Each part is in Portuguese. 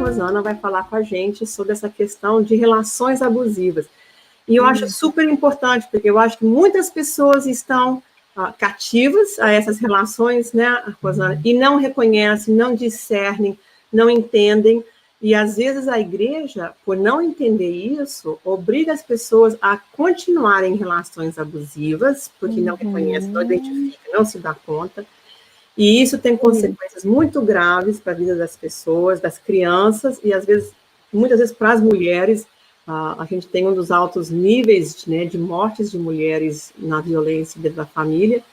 Rosana vai falar com a gente sobre essa questão de relações abusivas. E eu acho super importante, porque eu acho que muitas pessoas estão cativas a essas relações, né, Rosana, e não reconhecem, não discernem, não entendem. E, às vezes, a igreja, por não entender isso, obriga as pessoas a continuarem em relações abusivas, porque não reconhece, não identifica, não se dá conta. E isso tem consequências muito graves para a vida das pessoas, das crianças, e, às vezes, muitas vezes, para as mulheres. A gente tem um dos altos níveis, né, de mortes de mulheres na violência dentro da família,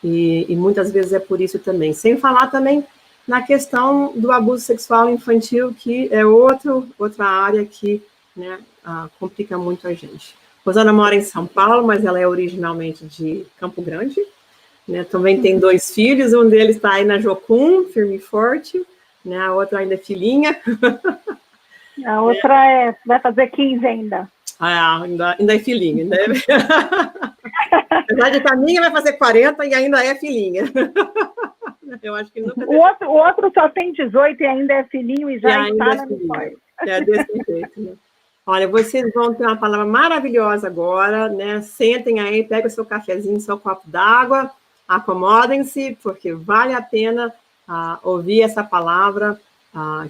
e muitas vezes é por isso também. Sem falar também na questão do abuso sexual infantil, que é outra área que, né, complica muito a gente. Rosana mora em São Paulo, mas ela é originalmente de Campo Grande, né, também tem 2 filhos, um deles está aí na Jocum, firme e forte, né, a outra ainda é filhinha. A outra vai fazer 15 ainda. Ainda é filhinha. Ainda é... Apesar de caminho, vai fazer 40 e ainda é filhinha. Eu acho que nunca... O outro só tem 18 e ainda é filhinho e já está na missão. É desse jeito, né? Olha, vocês vão ter uma palavra maravilhosa agora, né? Sentem aí, peguem o seu cafezinho, seu copo d'água, acomodem-se, porque vale a pena ouvir essa palavra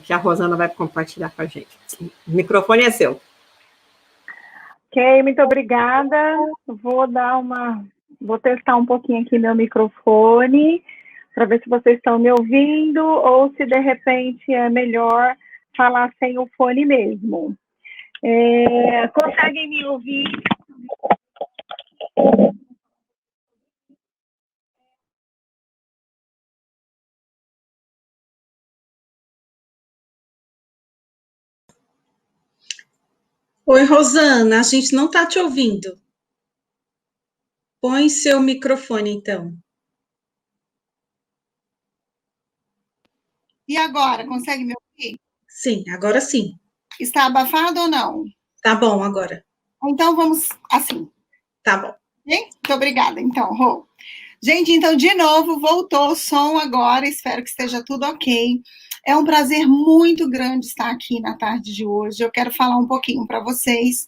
que a Rosana vai compartilhar com a gente. O microfone é seu. Ok, muito obrigada. Vou testar um pouquinho aqui meu microfone, para ver se vocês estão me ouvindo, ou se de repente é melhor falar sem o fone mesmo. Conseguem me ouvir? Oi, Rosana, a gente não está te ouvindo. Põe seu microfone, então. E agora, consegue me ouvir? Sim, agora sim. Está abafado ou não? Tá bom agora. Então, vamos assim. Tá bom. Muito obrigada, então, Rô. Gente, então, de novo, voltou o som agora, espero que esteja tudo ok. É um prazer muito grande estar aqui na tarde de hoje. Eu quero falar um pouquinho para vocês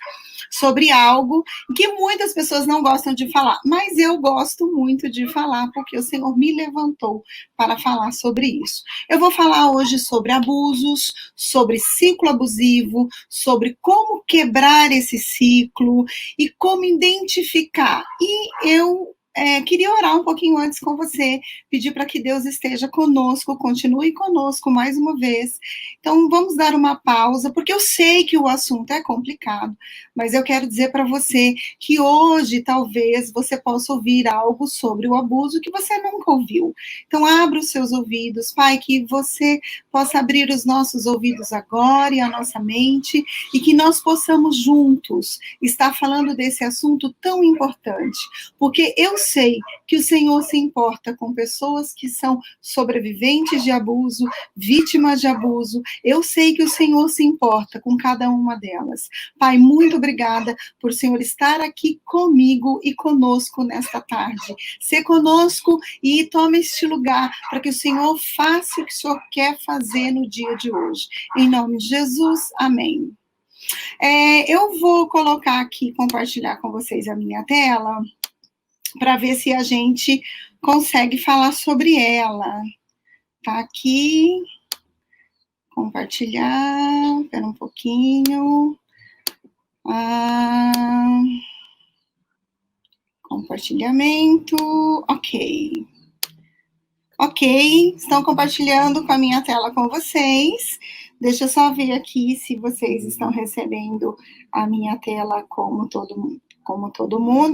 sobre algo que muitas pessoas não gostam de falar, mas eu gosto muito de falar, porque o Senhor me levantou para falar sobre isso. Eu vou falar hoje sobre abusos, sobre ciclo abusivo, sobre como quebrar esse ciclo e como identificar. E eu queria orar um pouquinho antes com você, pedir para que Deus esteja conosco, continue conosco mais uma vez. Então, vamos dar uma pausa, porque eu sei que o assunto é complicado, mas eu quero dizer para você que hoje, talvez, você possa ouvir algo sobre o abuso que você nunca ouviu. Então, abra os seus ouvidos, Pai, que você possa abrir os nossos ouvidos agora e a nossa mente, e que nós possamos juntos estar falando desse assunto tão importante, porque eu sei que o Senhor se importa com pessoas que são sobreviventes de abuso, vítimas de abuso. Eu sei que o Senhor se importa com cada uma delas. Pai, muito obrigada por o Senhor estar aqui comigo e conosco nesta tarde. Ser conosco e tome este lugar para que o Senhor faça o que o Senhor quer fazer no dia de hoje. Em nome de Jesus, amém. Eu vou colocar aqui, compartilhar com vocês a minha tela, para ver se a gente consegue falar sobre ela. Tá aqui. Compartilhar. Espera um pouquinho. Compartilhamento. Ok. Ok, estão compartilhando com a minha tela com vocês. Deixa eu só ver aqui se vocês estão recebendo a minha tela como todo mundo.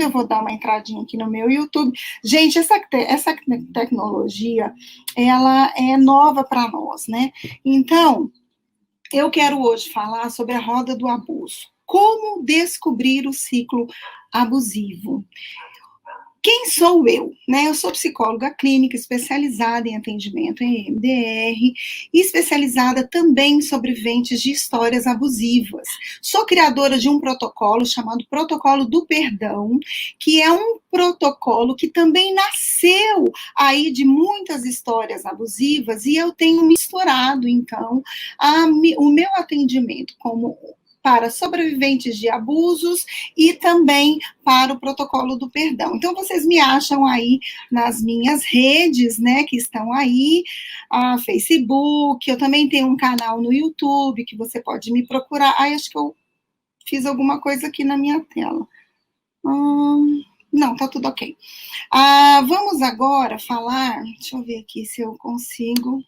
Eu vou dar uma entradinha aqui no meu YouTube. Gente, essa tecnologia, ela é nova para nós, né? Então, eu quero hoje falar sobre a roda do abuso. Como descobrir o ciclo abusivo? Quem sou eu? Né? Eu sou psicóloga clínica especializada em atendimento em EMDR e especializada também em sobreviventes de histórias abusivas. Sou criadora de um protocolo chamado Protocolo do Perdão, que é um protocolo que também nasceu aí de muitas histórias abusivas e eu tenho misturado, então, o meu atendimento como para sobreviventes de abusos e também para o protocolo do perdão. Então, vocês me acham aí nas minhas redes, né, que estão aí, Facebook, eu também tenho um canal no YouTube, que você pode me procurar. Acho que eu fiz alguma coisa aqui na minha tela. Não, tá tudo ok. Vamos agora falar, deixa eu ver aqui se eu consigo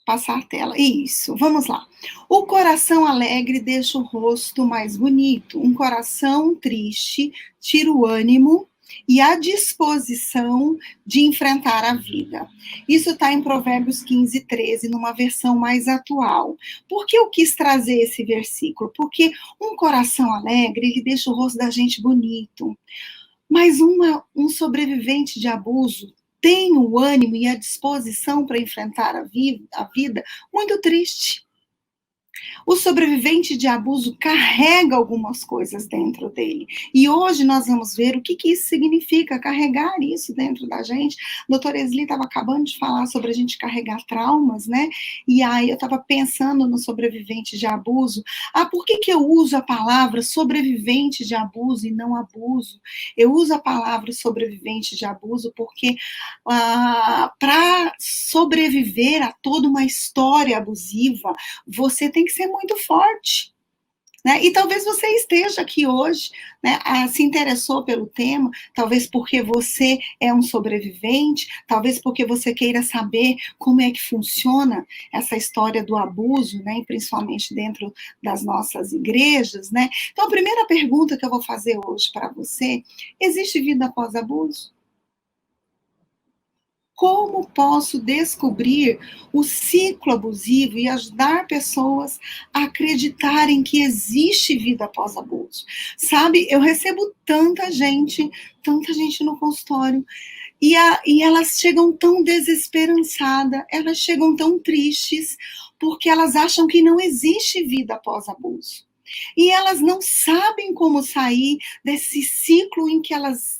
passar a tela. Isso, vamos lá. O coração alegre deixa o rosto mais bonito. Um coração triste tira o ânimo e a disposição de enfrentar a vida. Isso está em Provérbios 15, 13, numa versão mais atual. Por que eu quis trazer esse versículo? Porque um coração alegre, ele deixa o rosto da gente bonito. Mas um sobrevivente de abuso tem o ânimo e a disposição para enfrentar a vida muito triste. O sobrevivente de abuso carrega algumas coisas dentro dele. E hoje nós vamos ver o que isso significa, carregar isso dentro da gente. A doutora Esli estava acabando de falar sobre a gente carregar traumas, né? E aí eu estava pensando no sobrevivente de abuso. Por que eu uso a palavra sobrevivente de abuso e não abuso? Eu uso a palavra sobrevivente de abuso porque para sobreviver a toda uma história abusiva, você tem que ser muito forte, né? E talvez você esteja aqui hoje, né, se interessou pelo tema, talvez porque você é um sobrevivente, talvez porque você queira saber como é que funciona essa história do abuso, né, e principalmente dentro das nossas igrejas, né? Então, a primeira pergunta que eu vou fazer hoje para você: existe vida após abuso? Como posso descobrir o ciclo abusivo e ajudar pessoas a acreditarem que existe vida após abuso? Sabe, eu recebo tanta gente no consultório, e elas chegam tão desesperançadas, elas chegam tão tristes, porque elas acham que não existe vida após abuso. E elas não sabem como sair desse ciclo em que elas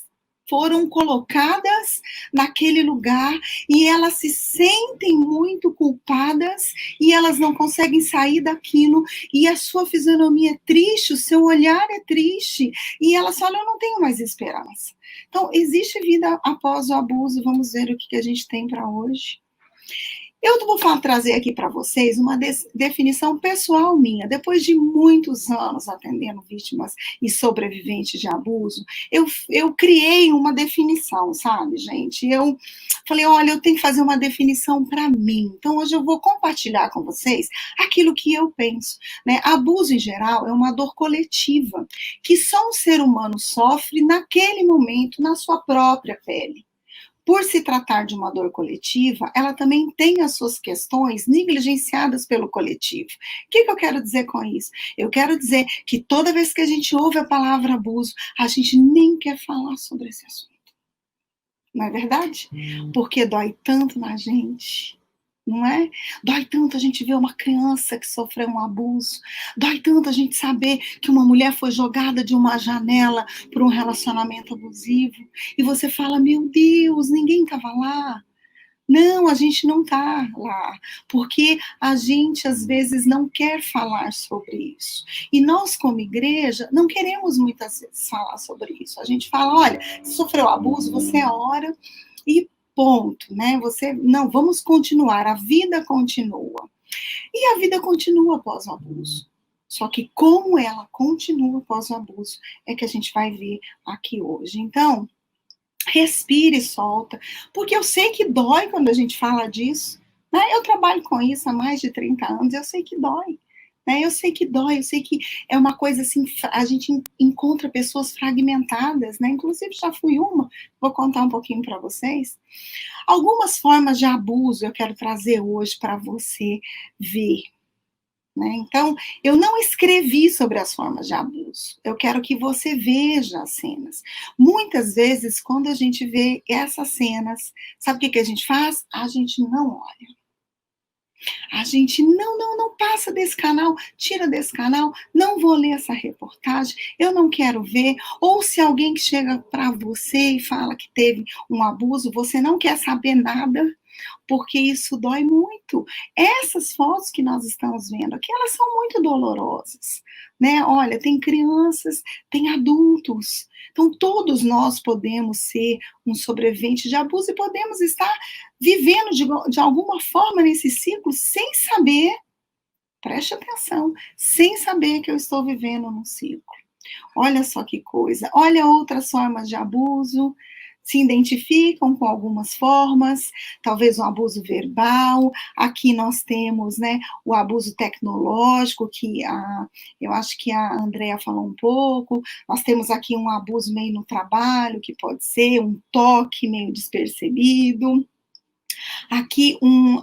foram colocadas naquele lugar e elas se sentem muito culpadas e elas não conseguem sair daquilo e a sua fisionomia é triste, o seu olhar é triste e elas falam: eu não tenho mais esperança. Então, existe vida após o abuso? Vamos ver o que a gente tem para hoje. Eu vou trazer aqui para vocês uma definição pessoal minha. Depois de muitos anos atendendo vítimas e sobreviventes de abuso, eu criei uma definição, sabe, gente? Eu falei: olha, eu tenho que fazer uma definição para mim. Então, hoje eu vou compartilhar com vocês aquilo que eu penso, né? Abuso, em geral, é uma dor coletiva que só um ser humano sofre naquele momento, na sua própria pele. Por se tratar de uma dor coletiva, ela também tem as suas questões negligenciadas pelo coletivo. O que eu quero dizer com isso? Eu quero dizer que toda vez que a gente ouve a palavra abuso, a gente nem quer falar sobre esse assunto. Não é verdade? Porque dói tanto na gente. Não é? Dói tanto a gente ver uma criança que sofreu um abuso. Dói tanto a gente saber que uma mulher foi jogada de uma janela por um relacionamento abusivo. E você fala: meu Deus, ninguém estava lá. Não, a gente não está lá, porque a gente às vezes não quer falar sobre isso. E nós, como igreja, não queremos muitas vezes falar sobre isso. A gente fala: olha, se sofreu abuso, você ora e ponto, né? Não, vamos continuar, a vida continua. E a vida continua após o abuso. Só que como ela continua após o abuso é que a gente vai ver aqui hoje. Então, respire e solta, porque eu sei que dói quando a gente fala disso, né? Eu trabalho com isso há mais de 30 anos, eu sei que dói. Eu sei que dói, eu sei que é uma coisa assim, a gente encontra pessoas fragmentadas, né? Inclusive já fui uma, vou contar um pouquinho para vocês. Algumas formas de abuso eu quero trazer hoje para você ver. né? Então, eu não escrevi sobre as formas de abuso. Eu quero que você veja as cenas. Muitas vezes, quando a gente vê essas cenas, sabe o que a gente faz? A gente não olha. A gente não passa desse canal, tira desse canal, não vou ler essa reportagem, eu não quero ver. Ou se alguém que chega para você e fala que teve um abuso, você não quer saber nada, porque isso dói muito. Essas fotos que nós estamos vendo aqui, elas são muito dolorosas, né? Olha, tem crianças, tem adultos. Então, todos nós podemos ser um sobrevivente de abuso e podemos estar vivendo de alguma forma nesse ciclo sem saber, preste atenção, sem saber que eu estou vivendo num ciclo. Olha só que coisa. Olha outras formas de abuso, se identificam com algumas formas, talvez um abuso verbal. Aqui nós temos, né, o abuso tecnológico, que eu acho que a Andrea falou um pouco. Nós temos aqui um abuso meio no trabalho, que pode ser um toque meio despercebido. Aqui um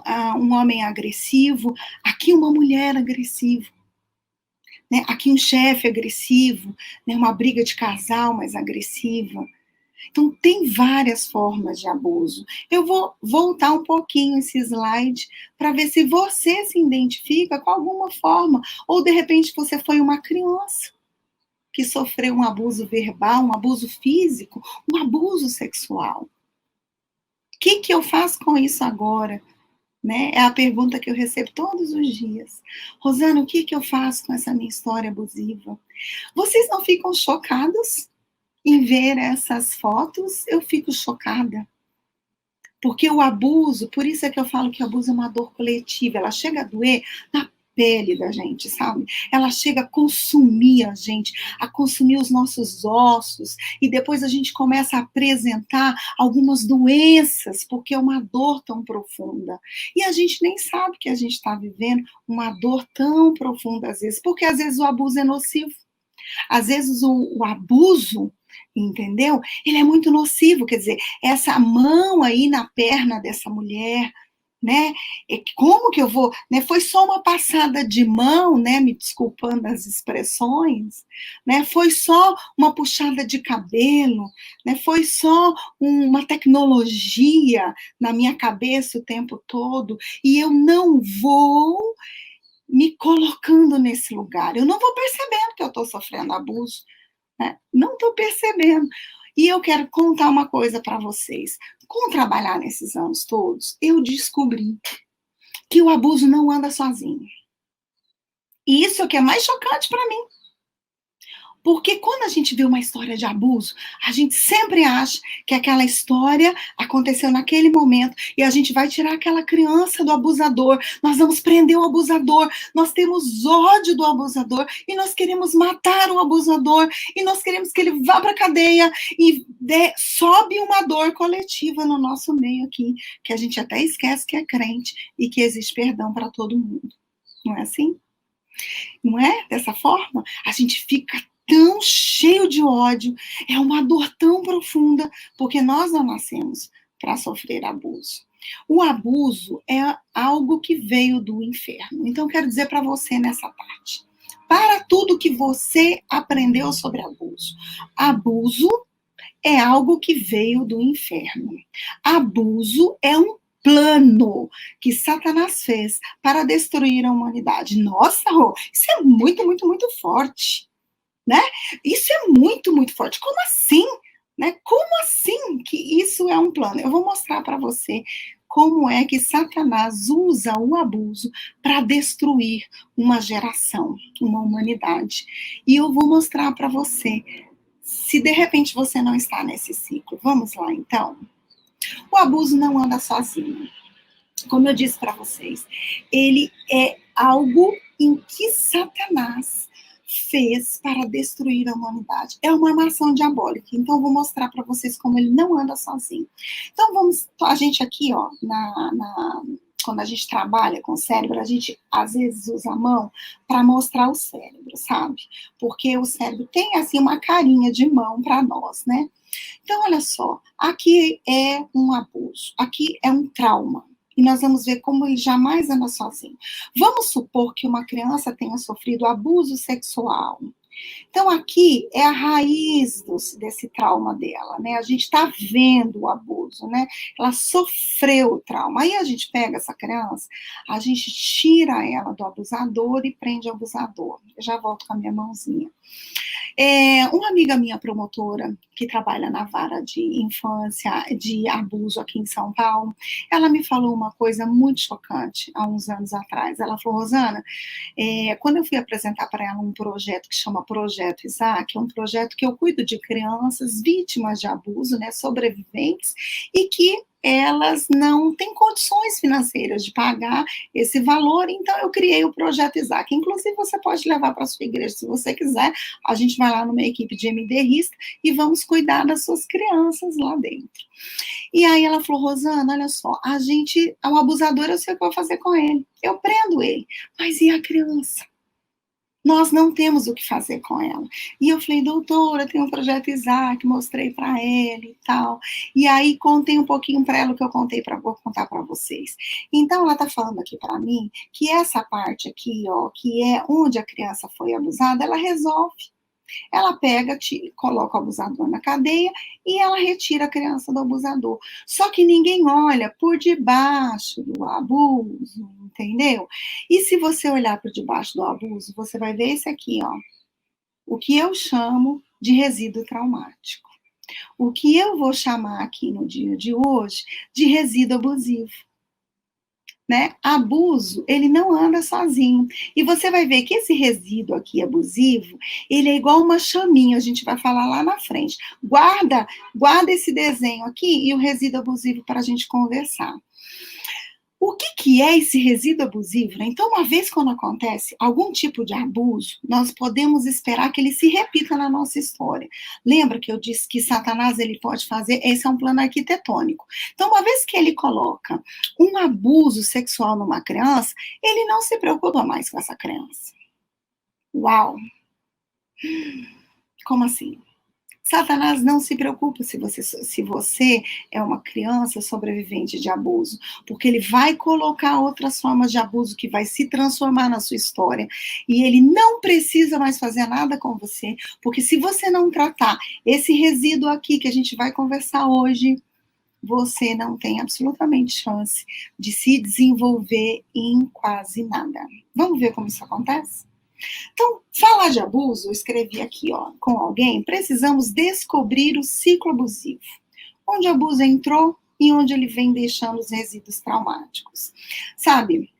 homem agressivo, aqui uma mulher agressiva. Né? Aqui um chefe agressivo, né? Uma briga de casal mais agressiva. Então, tem várias formas de abuso. Eu vou voltar um pouquinho esse slide para ver se você se identifica com alguma forma, ou de repente você foi uma criança que sofreu um abuso verbal, um abuso físico, um abuso sexual. O que eu faço com isso agora? Né? É a pergunta que eu recebo todos os dias. Rosana, o que eu faço com essa minha história abusiva? Vocês não ficam chocados em ver essas fotos? Eu fico chocada. Porque o abuso, por isso é que eu falo que o abuso é uma dor coletiva, ela chega a doer na pele da gente, sabe? Ela chega a consumir a gente, a consumir os nossos ossos, e depois a gente começa a apresentar algumas doenças, porque é uma dor tão profunda. E a gente nem sabe que a gente está vivendo uma dor tão profunda às vezes, porque às vezes o abuso é nocivo. Às vezes o abuso, entendeu? Ele é muito nocivo, quer dizer, essa mão aí na perna dessa mulher, né? Como que eu vou, né? Foi só uma passada de mão, né? Me desculpando as expressões, né? Foi só uma puxada de cabelo, né? Foi só uma tecnologia na minha cabeça o tempo todo, e eu não vou me colocando nesse lugar. Eu não vou percebendo que eu estou sofrendo abuso, né? Não estou percebendo. E eu quero contar uma coisa para vocês. Com trabalhar nesses anos todos, eu descobri que o abuso não anda sozinho. E isso é o que é mais chocante para mim. Porque quando a gente vê uma história de abuso, a gente sempre acha que aquela história aconteceu naquele momento e a gente vai tirar aquela criança do abusador, nós vamos prender o abusador, nós temos ódio do abusador e nós queremos matar o abusador e nós queremos que ele vá para a cadeia e sobe uma dor coletiva no nosso meio aqui, que a gente até esquece que é crente e que existe perdão para todo mundo. Não é assim? Não é? Dessa forma, a gente fica tão cheio de ódio, é uma dor tão profunda, porque nós não nascemos para sofrer abuso. O abuso é algo que veio do inferno. Então, quero dizer para você nessa parte, para tudo que você aprendeu sobre abuso, abuso é algo que veio do inferno. Abuso é um plano que Satanás fez para destruir a humanidade. Nossa, Rô, isso é muito, muito, muito forte. Né? Isso é muito, muito forte. Como assim? Né? Como assim que isso é um plano? Eu vou mostrar para você como é que Satanás usa o abuso para destruir uma geração, uma humanidade. E eu vou mostrar para você, se de repente você não está nesse ciclo. Vamos lá, então. O abuso não anda sozinho. Como eu disse para vocês, ele é algo em que Satanás fez para destruir a humanidade. É uma armação diabólica. Então, eu vou mostrar para vocês como ele não anda sozinho. Então, a gente aqui, ó, quando a gente trabalha com o cérebro, a gente, às vezes, usa a mão para mostrar o cérebro, sabe? Porque o cérebro tem, assim, uma carinha de mão para nós, né? Então, olha só, aqui é um abuso, aqui é um trauma. e nós vamos ver como ele jamais anda sozinho. Vamos supor que uma criança tenha sofrido abuso sexual. Então, aqui é a raiz desse trauma dela, né? A gente está vendo o abuso, né? Ela sofreu o trauma. Aí a gente pega essa criança, a gente tira ela do abusador e prende o abusador. Eu já volto com a minha mãozinha. Uma amiga minha promotora, que trabalha na vara de infância, de abuso aqui em São Paulo, ela me falou uma coisa muito chocante há uns anos atrás. Ela falou, Rosana, quando eu fui apresentar para ela um projeto que chama Projeto Isaac, é um projeto que eu cuido de crianças vítimas de abuso, né, sobreviventes, e que elas não têm condições financeiras de pagar esse valor, então eu criei o Projeto Isaac. Inclusive, você pode levar para a sua igreja se você quiser, a gente vai lá numa equipe de MDRista e vamos cuidar das suas crianças lá dentro. E aí ela falou, Rosana, olha só, o abusador, eu sei o que eu vou fazer com ele, eu prendo ele, mas e a criança? Nós não temos o que fazer com ela. E eu falei, doutora, tem um projeto Isaac, mostrei para ele e tal. E aí contei um pouquinho para ela o que eu vou contar para vocês. Então ela está falando aqui para mim que essa parte aqui, ó, que é onde a criança foi abusada, ela resolve. Ela pega, coloca o abusador na cadeia e ela retira a criança do abusador. Só que ninguém olha por debaixo do abuso, entendeu? E se você olhar por debaixo do abuso, você vai ver esse aqui, ó. O que eu chamo de resíduo traumático. O que eu vou chamar aqui no dia de hoje de resíduo abusivo. Né? Abuso, ele não anda sozinho. E você vai ver que esse resíduo aqui abusivo, ele é igual uma chaminha, a gente vai falar lá na frente. Guarda esse desenho aqui e o resíduo abusivo para a gente conversar. O que é esse resíduo abusivo? Né? Então, uma vez quando acontece algum tipo de abuso, nós podemos esperar que ele se repita na nossa história. Lembra que eu disse que Satanás ele pode fazer, esse é um plano arquitetônico. Então, uma vez que ele coloca um abuso sexual numa criança, ele não se preocupa mais com essa criança. Uau! Como assim? Satanás não se preocupa se você é uma criança sobrevivente de abuso, porque ele vai colocar outras formas de abuso que vai se transformar na sua história, e ele não precisa mais fazer nada com você, porque se você não tratar esse resíduo aqui que a gente vai conversar hoje, você não tem absolutamente chance de se desenvolver em quase nada. Vamos ver como isso acontece? Então, falar de abuso, eu escrevi aqui, ó, com alguém, precisamos descobrir o ciclo abusivo. Onde o abuso entrou e onde ele vem deixando os resíduos traumáticos. Sabe,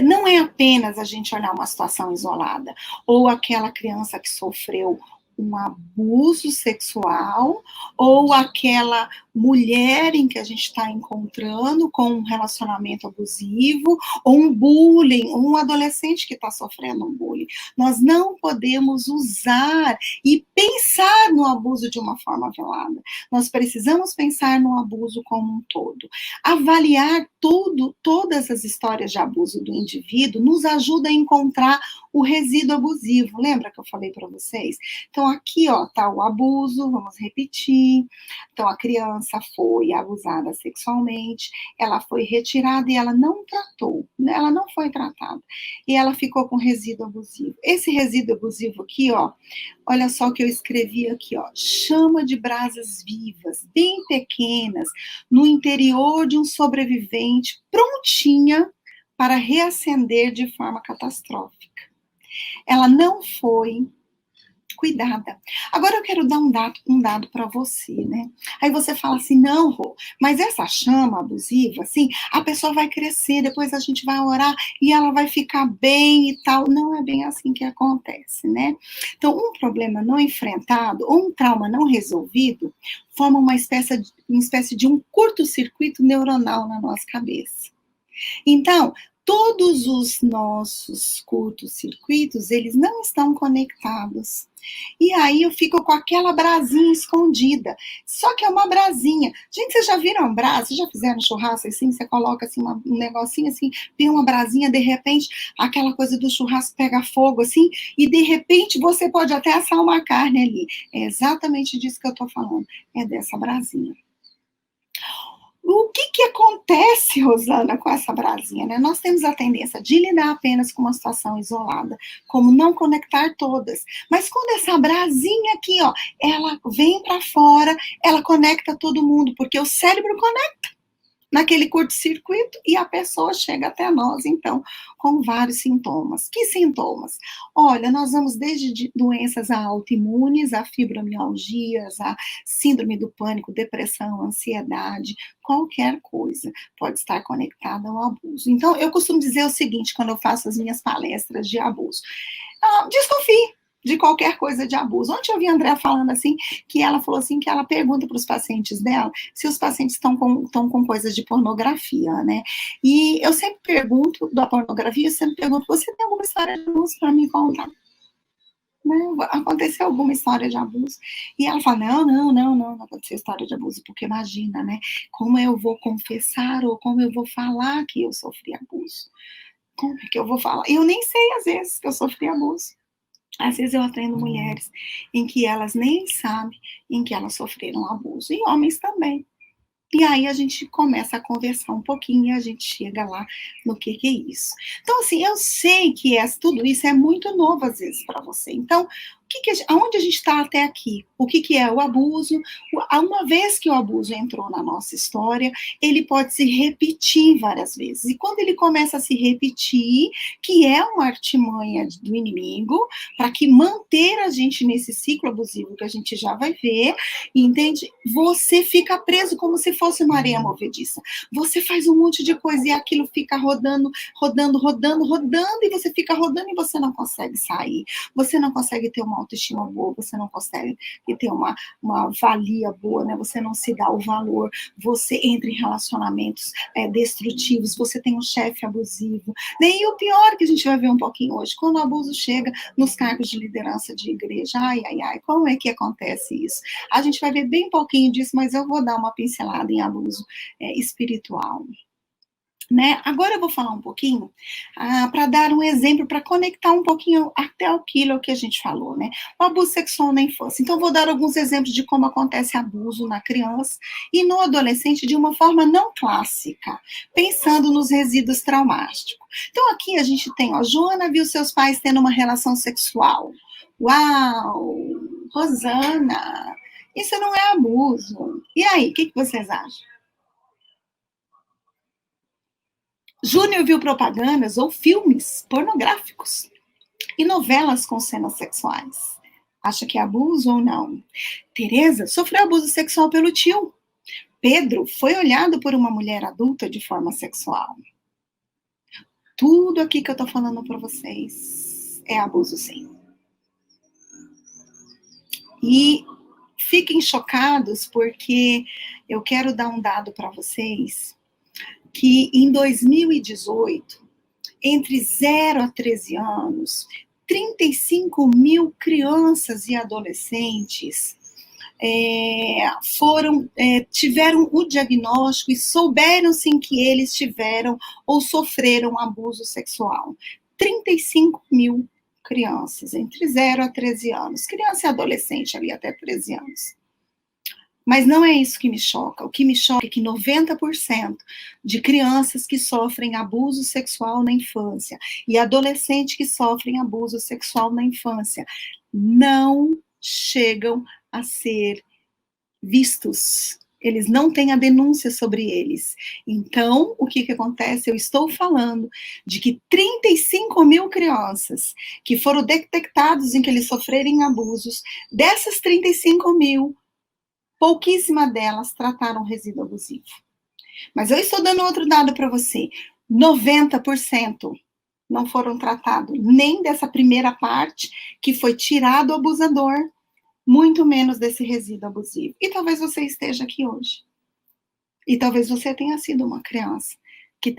não é apenas a gente olhar uma situação isolada, ou aquela criança que sofreu um abuso sexual, ou aquela mulher em que a gente está encontrando com um relacionamento abusivo, ou um bullying, ou um adolescente que está sofrendo um bullying. Nós não podemos usar e pensar no abuso de uma forma velada. Nós precisamos pensar no abuso como um todo. Avaliar todas as histórias de abuso do indivíduo nos ajuda a encontrar o resíduo abusivo. Lembra que eu falei para vocês? Então, aqui, ó, tá o abuso, vamos repetir. Então, a criança foi abusada sexualmente, ela foi retirada e ela não tratou, ela não foi tratada. E ela ficou com resíduo abusivo. Esse resíduo abusivo aqui, ó, olha só o que eu escrevi aqui, ó, chama de brasas vivas, bem pequenas, no interior de um sobrevivente, prontinha para reacender de forma catastrófica. Ela não foi cuidada. Agora eu quero dar um dado para você, né? Aí você fala assim, não, Rô, mas essa chama abusiva, assim, a pessoa vai crescer, depois a gente vai orar e ela vai ficar bem e tal. Não é bem assim que acontece, né? Então, um problema não enfrentado ou um trauma não resolvido forma uma espécie de um curto-circuito neuronal na nossa cabeça. Então, todos os nossos curtos-circuitos, eles não estão conectados. E aí eu fico com aquela brasinha escondida. Só que é uma brasinha. Gente, vocês já viram uma brasa? Vocês já fizeram churrasco assim? Você coloca assim um negocinho assim, tem uma brasinha, de repente, aquela coisa do churrasco pega fogo assim, e de repente você pode até assar uma carne ali. É exatamente disso que eu tô falando. É dessa brasinha. O que acontece, Rosana, com essa brasinha, né? Nós temos a tendência de lidar apenas com uma situação isolada, como não conectar todas. Mas quando essa brasinha aqui, ó, ela vem para fora, ela conecta todo mundo, porque o cérebro conecta naquele curto-circuito e a pessoa chega até nós, então, com vários sintomas. Que sintomas? Olha, nós vamos desde doenças autoimunes, a fibromialgias, a síndrome do pânico, depressão, ansiedade, qualquer coisa pode estar conectada ao abuso. Então, eu costumo dizer o seguinte, quando eu faço as minhas palestras de abuso, desconfie de qualquer coisa de abuso. Ontem eu vi a Andrea falando assim, que ela falou assim, que ela pergunta para os pacientes dela se os pacientes estão com coisas de pornografia, né? E eu sempre pergunto da pornografia, eu sempre pergunto, você tem alguma história de abuso para me contar? Né? Aconteceu alguma história de abuso? E ela fala, não aconteceu história de abuso, porque imagina, né? Como eu vou confessar ou como eu vou falar que eu sofri abuso? Como é que eu vou falar? Eu nem sei, às vezes, que eu sofri abuso. Às vezes eu atendo mulheres em que elas nem sabem em que elas sofreram abuso, e homens também. E aí a gente começa a conversar um pouquinho e a gente chega lá no que é isso. Então, assim, eu sei que tudo isso é muito novo às vezes para você. Então, aonde a gente está até aqui? O que é o abuso? Uma vez que o abuso entrou na nossa história, ele pode se repetir várias vezes. E quando ele começa a se repetir, que é uma artimanha do inimigo, para que manter a gente nesse ciclo abusivo que a gente já vai ver, entende? Você fica preso como se fosse uma areia movediça. Você faz um monte de coisa e aquilo fica rodando, e você fica rodando e você não consegue sair. Você não consegue ter uma autoestima boa, você não consegue ter uma valia boa, né? Você não se dá o valor, você entra em relacionamentos destrutivos, você tem um chefe abusivo, né? E o pior que a gente vai ver um pouquinho hoje, quando o abuso chega nos cargos de liderança de igreja, ai, como é que acontece isso? A gente vai ver bem pouquinho disso, mas eu vou dar uma pincelada em abuso espiritual. Né? Agora eu vou falar um pouquinho para dar um exemplo, para conectar um pouquinho até aquilo que a gente falou, né? O abuso sexual na infância. Então, eu vou dar alguns exemplos de como acontece abuso na criança e no adolescente de uma forma não clássica, pensando nos resíduos traumáticos. Então, aqui a gente tem, ó, Joana viu seus pais tendo uma relação sexual. Uau! Rosana, isso não é abuso. E aí, o que vocês acham? Júnior viu propagandas ou filmes pornográficos e novelas com cenas sexuais. Acha que é abuso ou não? Tereza sofreu abuso sexual pelo tio. Pedro foi olhado por uma mulher adulta de forma sexual. Tudo aqui que eu tô falando para vocês é abuso, sim. E fiquem chocados, porque eu quero dar um dado para vocês, que em 2018, entre 0 a 13 anos, 35 mil crianças e adolescentes tiveram o diagnóstico e souberam-se que eles tiveram ou sofreram abuso sexual. 35 mil crianças, entre 0 a 13 anos. Criança e adolescente ali até 13 anos. Mas não é isso que me choca. O que me choca é que 90% de crianças que sofrem abuso sexual na infância e adolescentes que sofrem abuso sexual na infância não chegam a ser vistos. Eles não têm a denúncia sobre eles. Então, o que acontece? Eu estou falando de que 35 mil crianças que foram detectados em que eles sofrerem abusos, dessas 35 mil, pouquíssimas delas trataram resíduo abusivo. Mas eu estou dando outro dado para você. 90% não foram tratados nem dessa primeira parte, que foi tirado o abusador, muito menos desse resíduo abusivo. E talvez você esteja aqui hoje. E talvez você tenha sido uma criança que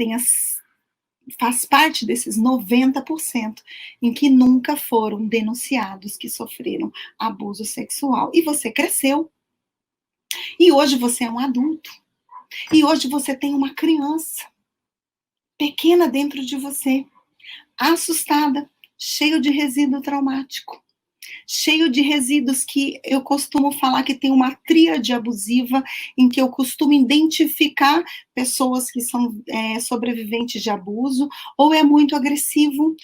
faz parte desses 90% em que nunca foram denunciados que sofreram abuso sexual. E você cresceu. E hoje você é um adulto. E hoje você tem uma criança pequena dentro de você, assustada, cheia de resíduo traumático. cheio de resíduos que eu costumo falar que tem uma tríade abusiva, em que eu costumo identificar pessoas que são sobreviventes de abuso, ou é muito agressivo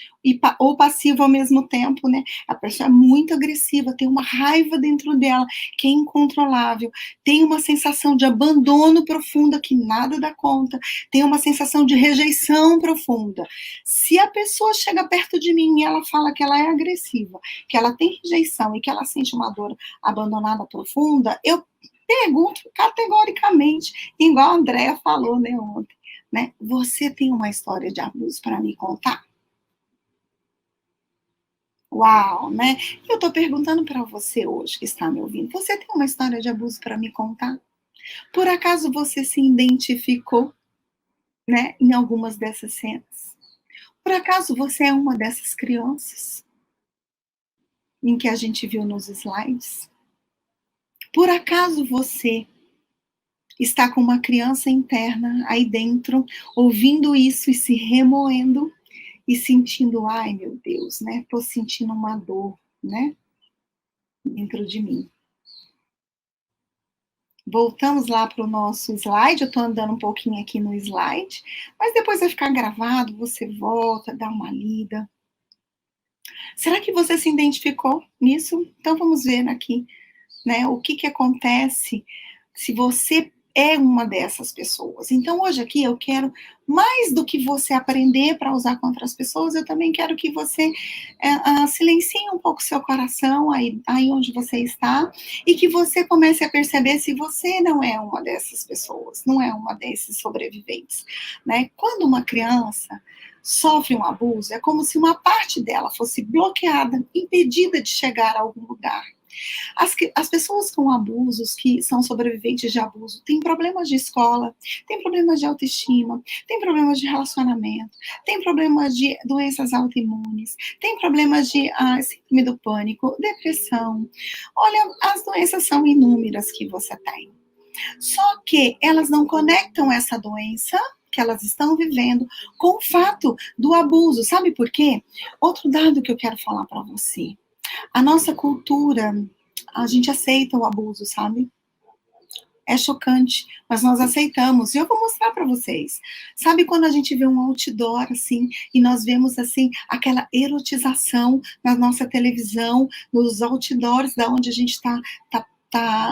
ou passivo ao mesmo tempo, né? A pessoa é muito agressiva, tem uma raiva dentro dela que é incontrolável, tem uma sensação de abandono profunda que nada dá conta, tem uma sensação de rejeição profunda. Se a pessoa chega perto de mim e ela fala que ela é agressiva, que ela tem rejeição e que ela sente uma dor abandonada profunda, eu pergunto categoricamente, igual a Andrea falou, né, ontem, né? Você tem uma história de abuso para me contar? Uau, né? Eu estou perguntando para você hoje que está me ouvindo, você tem uma história de abuso para me contar? Por acaso você se identificou, né, em algumas dessas cenas? Por acaso você é uma dessas crianças em que a gente viu nos slides? Por acaso você está com uma criança interna aí dentro, ouvindo isso e se remoendo e sentindo, ai meu Deus, né? Tô sentindo uma dor, né? Dentro de mim. Voltamos lá para o nosso slide, eu estou andando um pouquinho aqui no slide, mas depois vai ficar gravado, você volta, dá uma lida. Será que você se identificou nisso? Então vamos ver aqui, né? O que acontece se você é uma dessas pessoas. Então, hoje aqui eu quero, mais do que você aprender para usar contra as pessoas, eu também quero que você silencie um pouco seu coração aí onde você está e que você comece a perceber se você não é uma dessas pessoas, não é uma desses sobreviventes, né? Quando uma criança sofre um abuso, é como se uma parte dela fosse bloqueada, impedida de chegar a algum lugar. As pessoas com abusos, que são sobreviventes de abuso, têm problemas de escola, têm problemas de autoestima, têm problemas de relacionamento, têm problemas de doenças autoimunes, têm problemas de síndrome do pânico, depressão. Olha, as doenças são inúmeras que você tem. Só que elas não conectam essa doença que elas estão vivendo com o fato do abuso. Sabe por quê? Outro dado que eu quero falar para você. A nossa cultura, a gente aceita o abuso, sabe? É chocante, mas nós aceitamos. E eu vou mostrar para vocês. Sabe quando a gente vê um outdoor, assim, e nós vemos, assim, aquela erotização na nossa televisão, nos outdoors da onde a gente está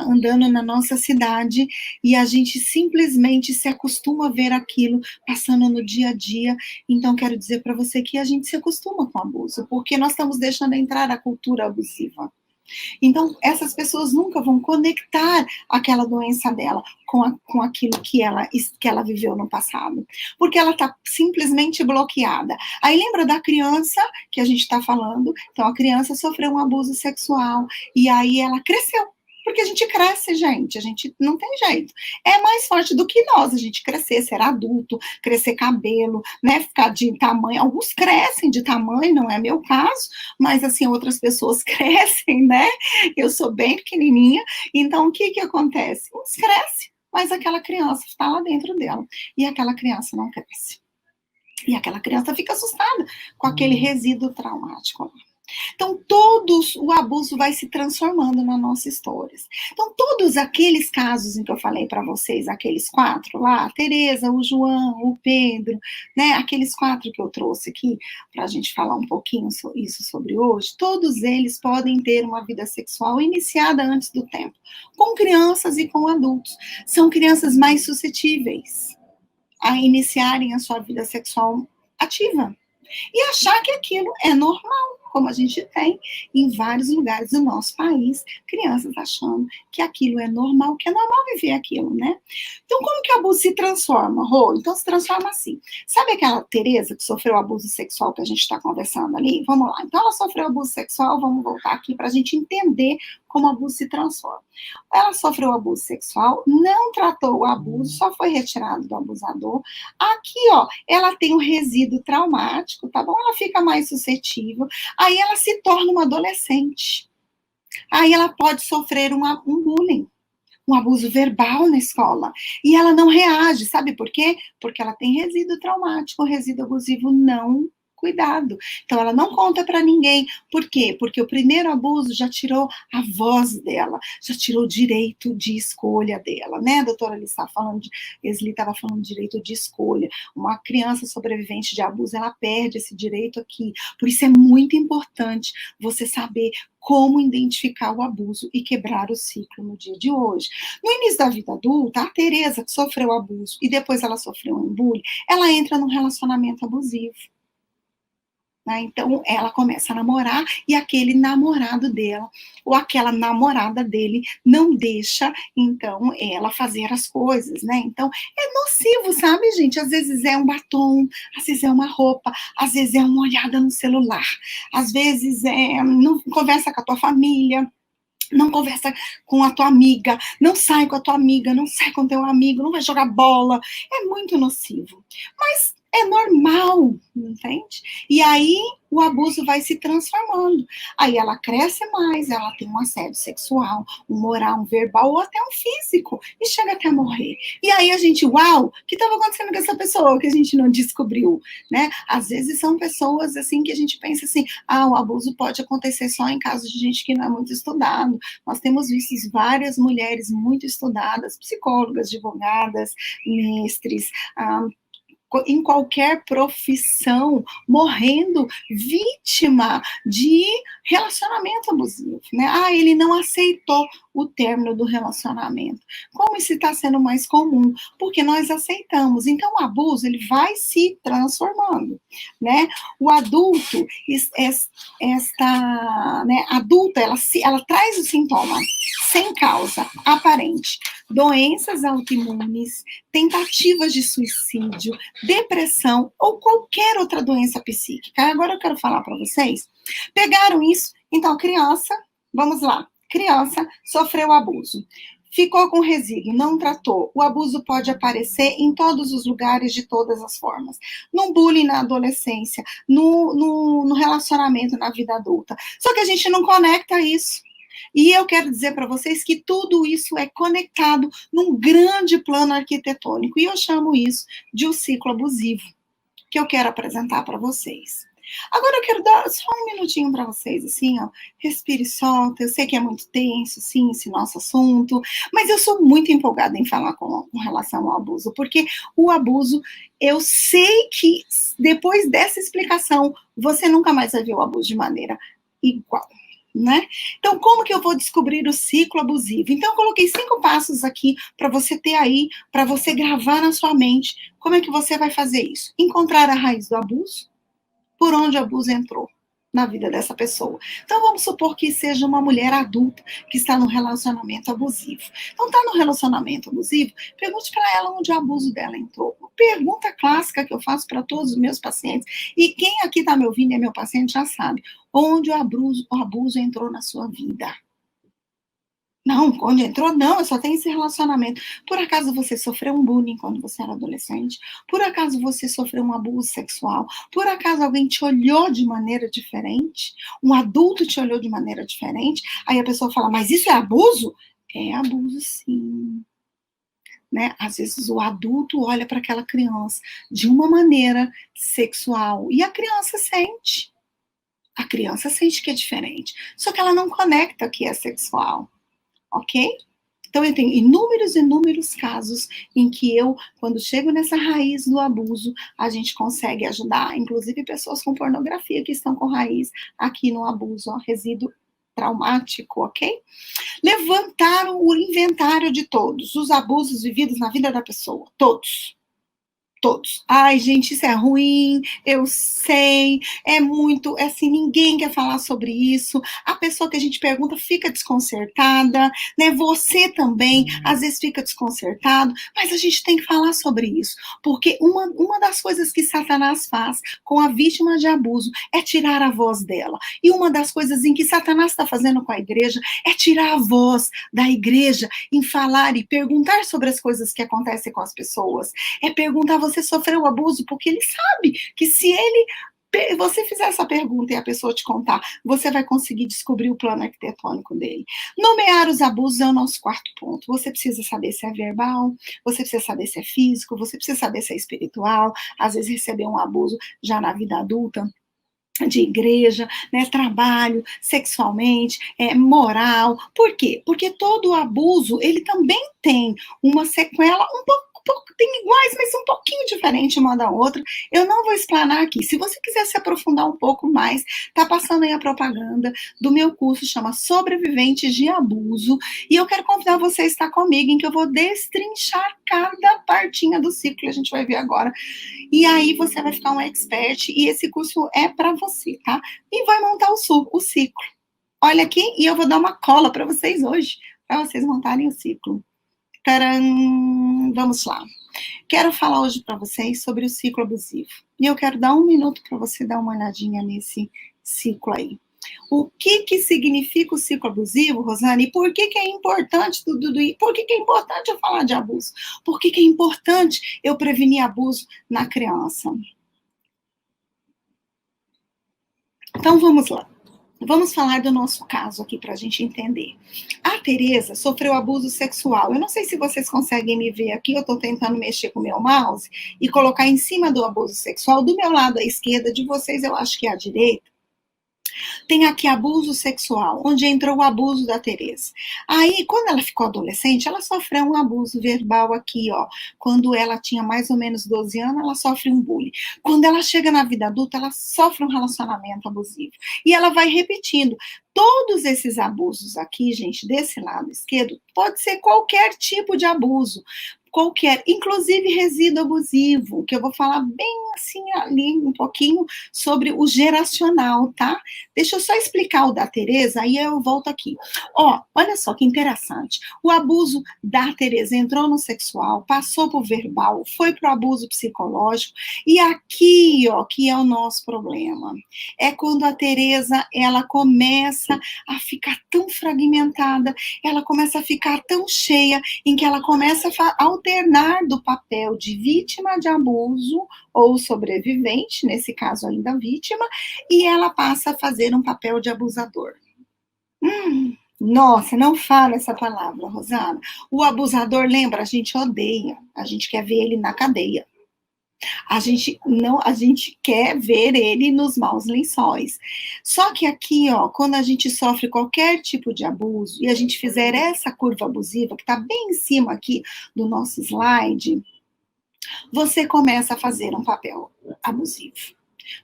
andando na nossa cidade, e a gente simplesmente se acostuma a ver aquilo passando no dia a dia. Então, quero dizer para você que a gente se acostuma com o abuso, porque nós estamos deixando entrar a cultura abusiva. Então, essas pessoas nunca vão conectar aquela doença dela com aquilo que ela viveu no passado, porque ela está simplesmente bloqueada. Aí lembra da criança que a gente está falando? Então, a criança sofreu um abuso sexual, e aí ela cresceu. Porque a gente cresce, gente, a gente não tem jeito. É mais forte do que nós, a gente crescer, ser adulto, crescer cabelo, né, ficar de tamanho. Alguns crescem de tamanho, não é meu caso, mas assim, outras pessoas crescem, né? Eu sou bem pequenininha, então o que acontece? Uns crescem, mas aquela criança está lá dentro dela, e aquela criança não cresce. E aquela criança fica assustada com aquele resíduo traumático lá. Então, o abuso vai se transformando na nossa história. Então, todos aqueles casos em que eu falei para vocês, aqueles 4 lá, a Tereza, o João, o Pedro, né, aqueles 4 que eu trouxe aqui, para a gente falar um pouquinho isso sobre hoje, todos eles podem ter uma vida sexual iniciada antes do tempo, com crianças e com adultos. São crianças mais suscetíveis a iniciarem a sua vida sexual ativa e achar que aquilo é normal, como a gente tem em vários lugares do nosso país, crianças achando que aquilo é normal, que é normal viver aquilo, né? Então, como que o abuso se transforma, Rô? Então, se transforma assim. Sabe aquela Tereza que sofreu abuso sexual que a gente está conversando ali? Vamos lá. Então, ela sofreu abuso sexual, vamos voltar aqui para a gente entender como o abuso se transforma. Ela sofreu abuso sexual, não tratou o abuso, só foi retirado do abusador. Aqui, ó, ela tem um resíduo traumático, tá bom? Ela fica mais suscetível. Aí ela se torna uma adolescente. Aí ela pode sofrer um bullying, um abuso verbal na escola. E ela não reage, sabe por quê? Porque ela tem resíduo traumático, o resíduo abusivo não Cuidado. Então, ela não conta para ninguém. Por quê? Porque o primeiro abuso já tirou a voz dela, já tirou o direito de escolha dela, né? A doutora Esli estava falando de direito de escolha. Uma criança sobrevivente de abuso, ela perde esse direito aqui. Por isso é muito importante você saber como identificar o abuso e quebrar o ciclo no dia de hoje. No início da vida adulta, a Tereza, que sofreu abuso e depois ela sofreu um bullying, ela entra num relacionamento abusivo. Né? Então, ela começa a namorar e aquele namorado dela ou aquela namorada dele não deixa, então, ela fazer as coisas, né? Então, é nocivo, sabe, gente? Às vezes é um batom, às vezes é uma roupa, às vezes é uma olhada no celular, às vezes não conversa com a tua família, não conversa com a tua amiga, não sai com a tua amiga, não sai com o teu amigo, não vai jogar bola. É muito nocivo. Mas é normal, entende? E aí o abuso vai se transformando. Aí ela cresce mais, ela tem um assédio sexual, um moral, um verbal ou até um físico, e chega até a morrer. E aí a gente, uau, o que estava acontecendo com essa pessoa que a gente não descobriu, né? Às vezes são pessoas assim que a gente pensa assim, o abuso pode acontecer só em casos de gente que não é muito estudado. Nós temos visto várias mulheres muito estudadas, psicólogas, advogadas, mestres, em qualquer profissão, morrendo vítima de relacionamento abusivo, né? Ele não aceitou o término do relacionamento. Como isso está sendo mais comum? Porque nós aceitamos. Então, o abuso, ele vai se transformando, né? O adulto, adulta, ela traz o sintoma sem causa aparente. Doenças autoimunes, tentativas de suicídio, depressão ou qualquer outra doença psíquica. Agora eu quero falar para vocês. Pegaram isso? Então, criança, vamos lá. Criança sofreu abuso. Ficou com resíduo, não tratou. O abuso pode aparecer em todos os lugares, de todas as formas. No bullying na adolescência, no relacionamento na vida adulta. Só que a gente não conecta isso. E eu quero dizer para vocês que tudo isso é conectado num grande plano arquitetônico. E eu chamo isso de um ciclo abusivo, que eu quero apresentar para vocês. Agora eu quero dar só um minutinho para vocês, assim, ó. Respire e solta. Eu sei que é muito tenso, sim, esse nosso assunto, mas eu sou muito empolgada em falar com relação ao abuso, porque o abuso, eu sei que depois dessa explicação, você nunca mais vai ver o abuso de maneira igual. Né? Então, como que eu vou descobrir o ciclo abusivo? Então, eu coloquei 5 passos aqui para você ter aí, para você gravar na sua mente. Como é que você vai fazer isso? Encontrar a raiz do abuso, por onde o abuso entrou na vida dessa pessoa. Então, vamos supor que seja uma mulher adulta que está no relacionamento abusivo. Então, está no relacionamento abusivo, pergunte para ela onde o abuso dela entrou. Uma pergunta clássica que eu faço para todos os meus pacientes, e quem aqui está me ouvindo é meu paciente já sabe, onde o abuso entrou na sua vida. Não, onde entrou? Não, eu só tenho esse relacionamento. Por acaso você sofreu um bullying quando você era adolescente? Por acaso você sofreu um abuso sexual? Por acaso alguém te olhou de maneira diferente? Um adulto te olhou de maneira diferente? Aí a pessoa fala, mas isso é abuso? É abuso, sim. Né? Às vezes o adulto olha para aquela criança de uma maneira sexual e a criança sente. A criança sente que é diferente. Só que ela não conecta que é sexual. Ok? Então, eu tenho inúmeros casos em que eu, quando chego nessa raiz do abuso, a gente consegue ajudar, inclusive pessoas com pornografia que estão com raiz aqui no abuso, resíduo traumático, ok? Levantar o inventário de todos os abusos vividos na vida da pessoa, todos. Todos. Ai, gente, isso é ruim, eu sei, é muito, assim, ninguém quer falar sobre isso, a pessoa que a gente pergunta fica desconcertada, né, você também, às vezes fica desconcertado, mas a gente tem que falar sobre isso, porque uma das coisas que Satanás faz com a vítima de abuso é tirar a voz dela, e uma das coisas em que Satanás está fazendo com a igreja é tirar a voz da igreja em falar e perguntar sobre as coisas que acontecem com as pessoas, é perguntar, você sofreu abuso, porque ele sabe que se ele você fizer essa pergunta e a pessoa te contar, você vai conseguir descobrir o plano arquitetônico dele. Nomear os abusos é o nosso quarto ponto. Você precisa saber se é verbal, você precisa saber se é físico, você precisa saber se é espiritual, às vezes receber um abuso já na vida adulta, de igreja, né, trabalho, sexualmente, moral. Por quê? Porque todo abuso, ele também tem uma sequela um pouco, tem iguais, mas um pouquinho diferente uma da outra. Eu não vou explanar aqui. Se você quiser se aprofundar um pouco mais, tá passando aí a propaganda do meu curso, chama Sobreviventes de Abuso, e eu quero convidar você a estar comigo, em que eu vou destrinchar cada partinha do ciclo, a gente vai ver agora. E aí você vai ficar um expert, e esse curso é para você, tá? E vai montar o ciclo. Olha aqui, e eu vou dar uma cola para vocês hoje, para vocês montarem o ciclo. Tcharam! Vamos lá. Quero falar hoje para vocês sobre o ciclo abusivo. E eu quero dar 1 minuto para você dar uma olhadinha nesse ciclo aí. O que significa o ciclo abusivo, Rosane? E por que é importante tudo isso? Por que é importante eu falar de abuso? Por que é importante eu prevenir abuso na criança? Então, vamos lá. Vamos falar do nosso caso aqui para a gente entender. A Tereza sofreu abuso sexual. Eu não sei se vocês conseguem me ver aqui, eu estou tentando mexer com o meu mouse e colocar em cima do abuso sexual. Do meu lado à esquerda, de vocês, eu acho que é à direita. Tem aqui abuso sexual, onde entrou o abuso da Tereza. Aí, quando ela ficou adolescente, ela sofreu um abuso verbal aqui, ó. Quando ela tinha mais ou menos 12 anos, ela sofre um bullying. Quando ela chega na vida adulta, ela sofre um relacionamento abusivo. E ela vai repetindo. Todos esses abusos aqui, gente, desse lado esquerdo, pode ser qualquer tipo de abuso. Qualquer, inclusive resíduo abusivo, que eu vou falar bem assim ali um pouquinho sobre o geracional, tá? Deixa eu só explicar o da Tereza, aí eu volto aqui. Ó, olha só que interessante. O abuso da Tereza entrou no sexual, passou pro verbal, foi pro abuso psicológico, e aqui, ó, que é o nosso problema. É quando a Tereza, ela começa a ficar tão fragmentada, ela começa a ficar tão cheia, em que ela começa a alternar do papel de vítima de abuso ou sobrevivente, nesse caso ainda vítima, e ela passa a fazer um papel de abusador. Nossa, não fala essa palavra, Rosana. O abusador, lembra, a gente odeia, a gente quer ver ele na cadeia. A gente quer ver ele nos maus lençóis. Só que aqui, ó, quando a gente sofre qualquer tipo de abuso e a gente fizer essa curva abusiva, que está bem em cima aqui do nosso slide, você começa a fazer um papel abusivo.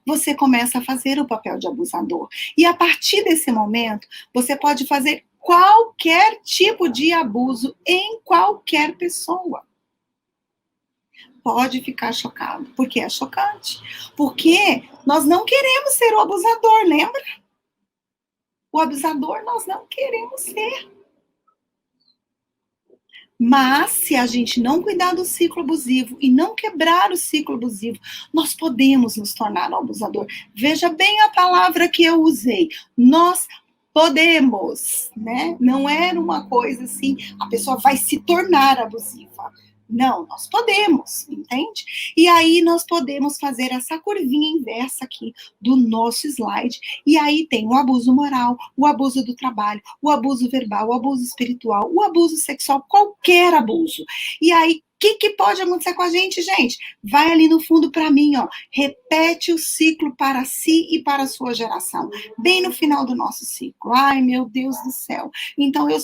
Você começa a fazer o papel de abusador. E a partir desse momento, você pode fazer qualquer tipo de abuso em qualquer pessoa. Pode ficar chocado, porque é chocante. Porque nós não queremos ser o abusador, lembra? O abusador nós não queremos ser. Mas, se a gente não cuidar do ciclo abusivo e não quebrar o ciclo abusivo, nós podemos nos tornar um abusador. Veja bem a palavra que eu usei. Nós podemos, né? Não era uma coisa assim, a pessoa vai se tornar abusiva. Não, nós podemos, entende? E aí nós podemos fazer essa curvinha inversa aqui do nosso slide. E aí tem o abuso moral, o abuso do trabalho, o abuso verbal, o abuso espiritual, o abuso sexual, qualquer abuso. E aí, o que pode acontecer com a gente, gente? Vai ali no fundo para mim, ó. Repete o ciclo para si e para a sua geração. Bem no final do nosso ciclo. Ai, meu Deus do céu. Então, eu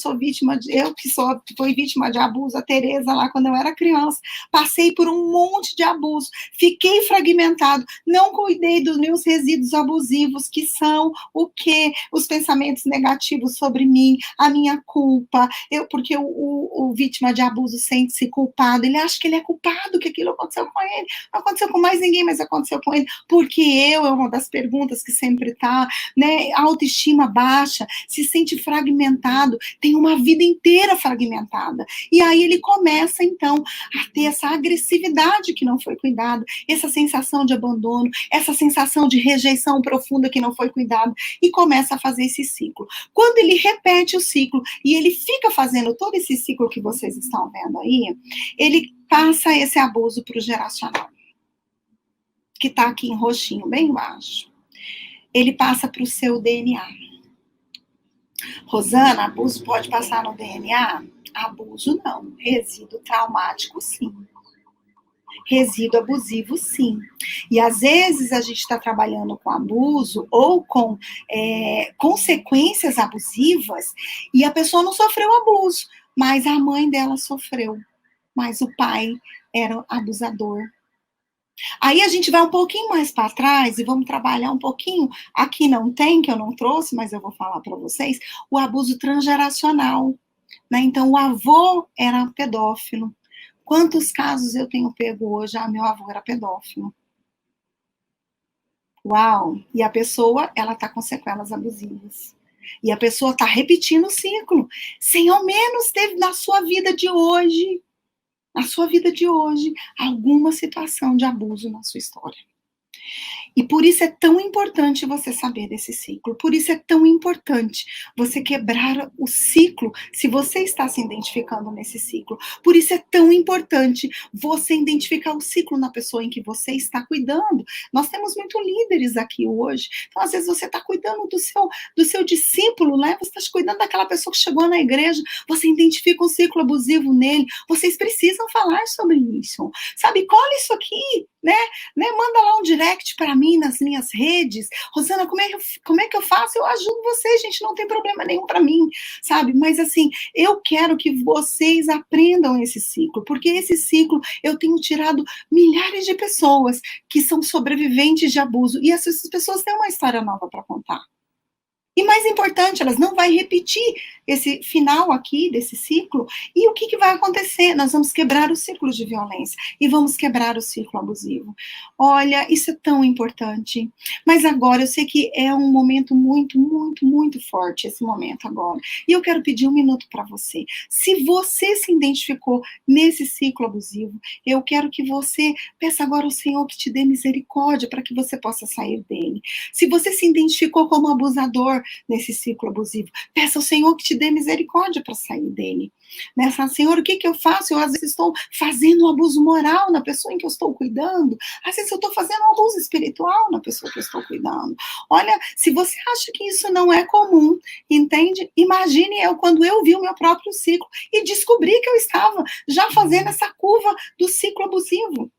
que fui vítima de abuso, a Tereza lá quando eu era criança. Passei por um monte de abuso. Fiquei fragmentado. Não cuidei dos meus resíduos abusivos, que são o quê? Os pensamentos negativos sobre mim, a minha culpa. Porque o vítima de abuso sente-se culpado. Ele acha que ele é culpado, que aquilo aconteceu com ele. Não aconteceu com mais ninguém, mas aconteceu com ele. Porque é uma das perguntas que sempre tá, né? Autoestima baixa, se sente fragmentado, tem uma vida inteira fragmentada. E aí ele começa, então, a ter essa agressividade que não foi cuidada, essa sensação de abandono, essa sensação de rejeição profunda que não foi cuidada, e começa a fazer esse ciclo. Quando ele repete o ciclo, e ele fica fazendo todo esse ciclo que vocês estão vendo aí, ele passa esse abuso para o geracional. que está aqui em roxinho, bem embaixo, ele passa para o seu DNA. Rosana, abuso pode passar no DNA? Abuso não, resíduo traumático sim. Resíduo abusivo, sim. E às vezes a gente está trabalhando com abuso ou com consequências abusivas e a pessoa não sofreu abuso, mas a mãe dela sofreu, mas o pai era abusador. Aí a gente vai um pouquinho mais para trás e vamos trabalhar um pouquinho. Aqui não tem, que eu não trouxe, mas eu vou falar para vocês, o abuso transgeracional. Né? Então, o avô era pedófilo. Quantos casos eu tenho pego hoje? Ah, meu avô era pedófilo. Uau! E a pessoa, ela tá com sequelas abusivas. E a pessoa tá repetindo o ciclo. Sem ao menos ter na sua vida de hoje, alguma situação de abuso na sua história. E por isso é tão importante você saber desse ciclo. Por isso é tão importante você quebrar o ciclo, se você está se identificando nesse ciclo. Por isso é tão importante você identificar o ciclo na pessoa em que você está cuidando. Nós temos muitos líderes aqui hoje. Então, às vezes, você está cuidando do seu discípulo, né? Você está cuidando daquela pessoa que chegou na igreja, você identifica um ciclo abusivo nele. Vocês precisam falar sobre isso. Sabe, cola isso aqui, né? Manda lá um direct para mim nas minhas redes. Rosana, como é que eu faço? Eu ajudo vocês, gente, não tem problema nenhum para mim, sabe? Mas assim, eu quero que vocês aprendam esse ciclo, porque esse ciclo eu tenho tirado milhares de pessoas que são sobreviventes de abuso e essas pessoas têm uma história nova para contar. E mais importante, elas não vão repetir esse final aqui desse ciclo. E o que vai acontecer? Nós vamos quebrar o ciclo de violência e vamos quebrar o ciclo abusivo. Olha, isso é tão importante. Mas agora, eu sei que é um momento muito, muito, muito forte, esse momento agora. E eu quero pedir um minuto para você. Se você se identificou nesse ciclo abusivo, eu quero que você peça agora ao Senhor que te dê misericórdia para que você possa sair dele. Se você se identificou como abusador nesse ciclo abusivo, peça ao Senhor que te dê misericórdia para sair dele. Nessa, Senhor, o que eu faço? Eu às vezes estou fazendo um abuso moral na pessoa em que eu estou cuidando, às vezes eu estou fazendo um abuso espiritual na pessoa que eu estou cuidando. Olha, se você acha que isso não é comum, entende? Imagine quando eu vi o meu próprio ciclo e descobri que eu estava já fazendo essa curva do ciclo abusivo.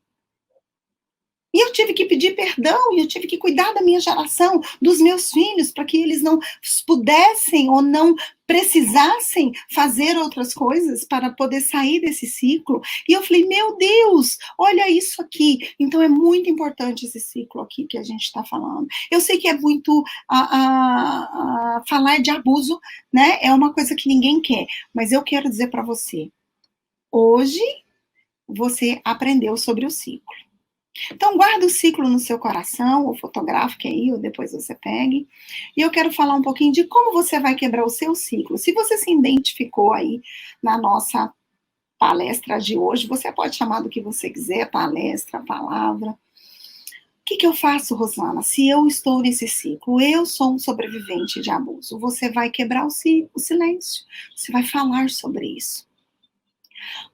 E eu tive que pedir perdão, e eu tive que cuidar da minha geração, dos meus filhos, para que eles não pudessem ou não precisassem fazer outras coisas para poder sair desse ciclo. E eu falei, meu Deus, olha isso aqui. Então é muito importante esse ciclo aqui que a gente está falando. Eu sei que é muito falar de abuso, né? É uma coisa que ninguém quer, mas eu quero dizer para você, hoje você aprendeu sobre o ciclo. Então, guarda o ciclo no seu coração, ou fotografe aí, ou depois você pegue. E eu quero falar um pouquinho de como você vai quebrar o seu ciclo. Se você se identificou aí na nossa palestra de hoje, você pode chamar do que você quiser, palestra, palavra. O que eu faço, Rosana? Se eu estou nesse ciclo, eu sou um sobrevivente de abuso, você vai quebrar o silêncio, você vai falar sobre isso.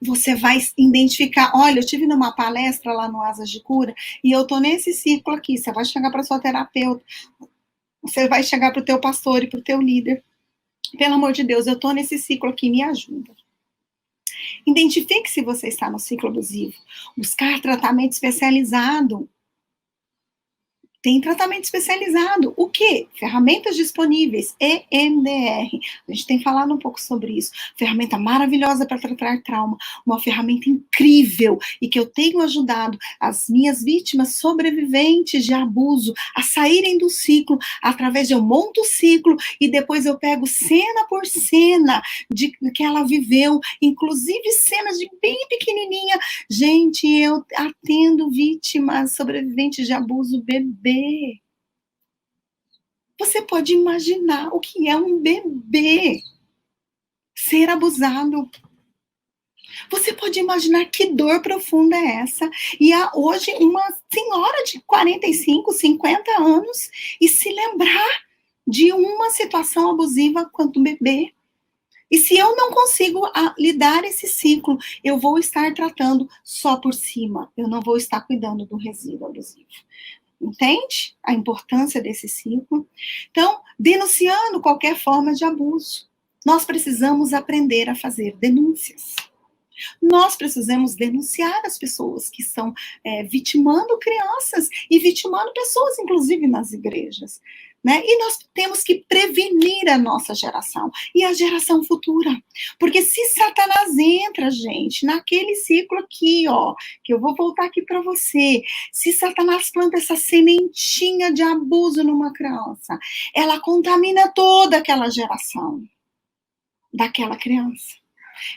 Você vai identificar, olha, eu estive numa palestra lá no Asas de Cura, e eu tô nesse ciclo aqui, você vai chegar para sua terapeuta, você vai chegar para o teu pastor e para o teu líder, pelo amor de Deus, eu tô nesse ciclo aqui, me ajuda. Identifique se você está no ciclo abusivo, buscar tratamento especializado. Tem tratamento especializado. O quê? Ferramentas disponíveis, EMDR. A gente tem falado um pouco sobre isso. Ferramenta maravilhosa para tratar trauma. Uma ferramenta incrível e que eu tenho ajudado as minhas vítimas sobreviventes de abuso a saírem do ciclo, através de eu monto o ciclo e depois eu pego cena por cena de que ela viveu, inclusive cenas de bem pequenininha. Gente, eu atendo vítimas sobreviventes de abuso bebê. Você pode imaginar o que é um bebê ser abusado. Você pode imaginar que dor profunda é essa. E há hoje uma senhora de 45, 50 anos e se lembrar de uma situação abusiva quanto bebê. E se eu não consigo lidar esse ciclo, eu vou estar tratando só por cima. Eu não vou estar cuidando do resíduo abusivo. Entende a importância desse ciclo? Então, denunciando qualquer forma de abuso, nós precisamos aprender a fazer denúncias. Nós precisamos denunciar as pessoas que estão vitimando crianças e vitimando pessoas, inclusive nas igrejas. Né? E nós temos que prevenir a nossa geração e a geração futura. Porque se Satanás entra, gente, naquele ciclo aqui, ó, que eu vou voltar aqui para você, se Satanás planta essa sementinha de abuso numa criança, ela contamina toda aquela geração daquela criança.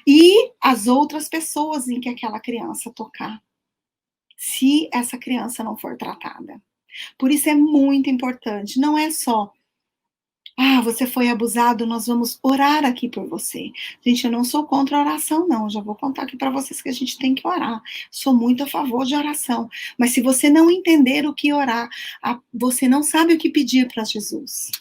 E as outras pessoas em que aquela criança tocar, se essa criança não for tratada. Por isso é muito importante, não é só, você foi abusado, nós vamos orar aqui por você. Gente, eu não sou contra a oração, não, já vou contar aqui para vocês que a gente tem que orar. Sou muito a favor de oração, mas se você não entender o que orar, você não sabe o que pedir para Jesus.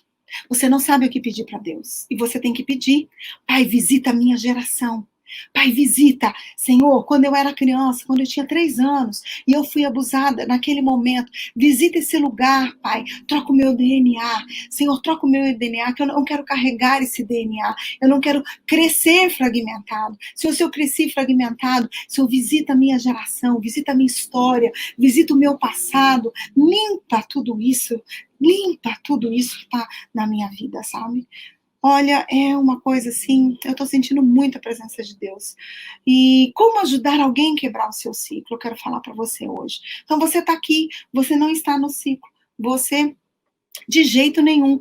Você não sabe o que pedir para Deus. E você tem que pedir, Pai, visita a minha geração. Pai, visita, Senhor, quando eu era criança, quando eu tinha 3 anos, e eu fui abusada naquele momento, visita esse lugar, Pai, troca o meu DNA, Senhor, troca o meu DNA, que eu não quero carregar esse DNA, eu não quero crescer fragmentado. Senhor, se eu cresci fragmentado, Senhor, visita a minha geração, visita a minha história, visita o meu passado, limpa tudo isso que está na minha vida, sabe? Olha, é uma coisa assim, eu tô sentindo muita presença de Deus. E como ajudar alguém a quebrar o seu ciclo? Eu quero falar para você hoje. Então, você tá aqui, você não está no ciclo. Você, de jeito nenhum,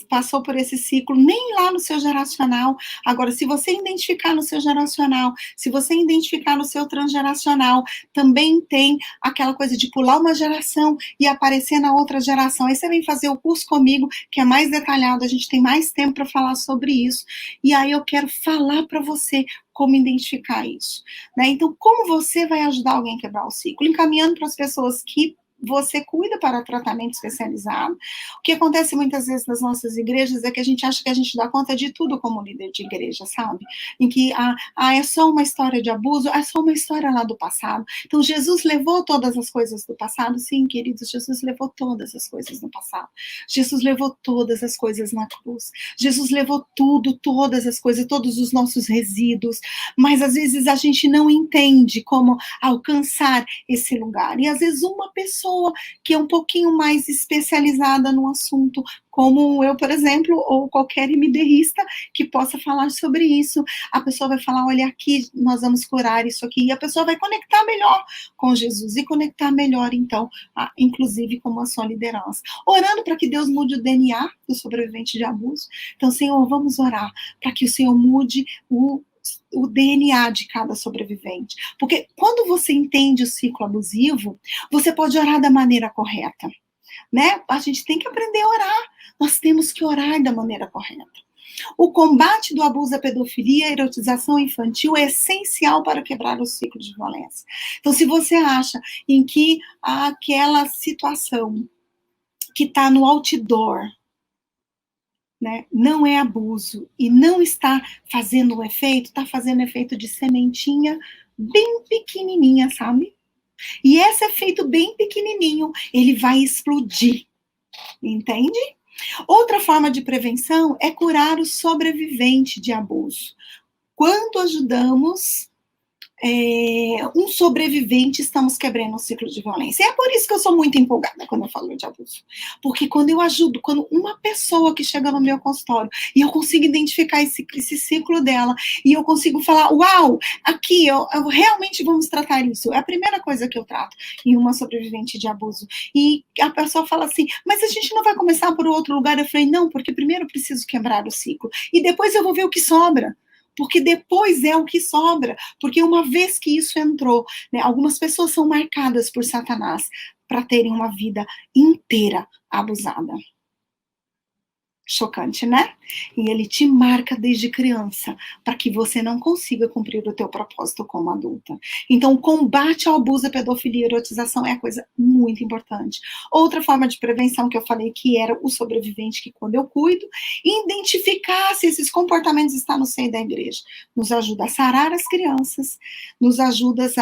passou por esse ciclo, nem lá no seu geracional. Agora, se você identificar no seu geracional, se você identificar no seu transgeracional, também tem aquela coisa de pular uma geração e aparecer na outra geração. Aí você vem fazer o curso comigo, que é mais detalhado, a gente tem mais tempo para falar sobre isso. E aí eu quero falar para você como identificar isso. Né? Então, como você vai ajudar alguém a quebrar o ciclo? Encaminhando para as pessoas que você cuida para tratamento especializado. O que acontece muitas vezes nas nossas igrejas é que a gente acha que a gente dá conta de tudo como líder de igreja, sabe? Em que é só uma história de abuso, é só uma história lá do passado. Então, Jesus levou todas as coisas do passado? Sim, queridos, Jesus levou todas as coisas no passado. Jesus levou todas as coisas na cruz. Jesus levou tudo, todas as coisas, todos os nossos resíduos. Mas, às vezes, a gente não entende como alcançar esse lugar. E, às vezes, uma pessoa que é um pouquinho mais especializada no assunto, como eu, por exemplo, ou qualquer MDRista que possa falar sobre isso. A pessoa vai falar, olha, aqui nós vamos curar isso aqui, e a pessoa vai conectar melhor com Jesus, e conectar melhor, então, inclusive com a sua liderança. Orando para que Deus mude o DNA do sobrevivente de abuso. Então, Senhor, vamos orar para que o Senhor mude o DNA de cada sobrevivente. Porque quando você entende o ciclo abusivo, você pode orar da maneira correta. Né? A gente tem que aprender a orar. Nós temos que orar da maneira correta. O combate do abuso da pedofilia e erotização infantil é essencial para quebrar o ciclo de violência. Então, se você acha em que aquela situação que está no outdoor, né, não é abuso e não está fazendo um efeito, está fazendo efeito de sementinha bem pequenininha, sabe? E esse efeito bem pequenininho, ele vai explodir, entende? Outra forma de prevenção é curar o sobrevivente de abuso. Quando ajudamos um sobrevivente, estamos quebrando o ciclo de violência. É por isso que eu sou muito empolgada quando eu falo de abuso. Porque quando eu ajudo, quando uma pessoa que chega no meu consultório e eu consigo identificar esse ciclo dela, e eu consigo falar, uau, aqui, eu realmente vamos tratar isso. É a primeira coisa que eu trato em uma sobrevivente de abuso. E a pessoa fala assim, mas a gente não vai começar por outro lugar? Eu falei, não, porque primeiro eu preciso quebrar o ciclo. E depois eu vou ver o que sobra. Porque depois é o que sobra, porque uma vez que isso entrou, né, algumas pessoas são marcadas por Satanás para terem uma vida inteira abusada. Chocante, né? E ele te marca desde criança, para que você não consiga cumprir o teu propósito como adulta. Então, o combate ao abuso, a pedofilia e erotização é a coisa muito importante. Outra forma de prevenção que eu falei que era o sobrevivente, que quando eu cuido, identificar se esses comportamentos estão no seio da igreja. Nos ajuda a sarar as crianças, nos ajuda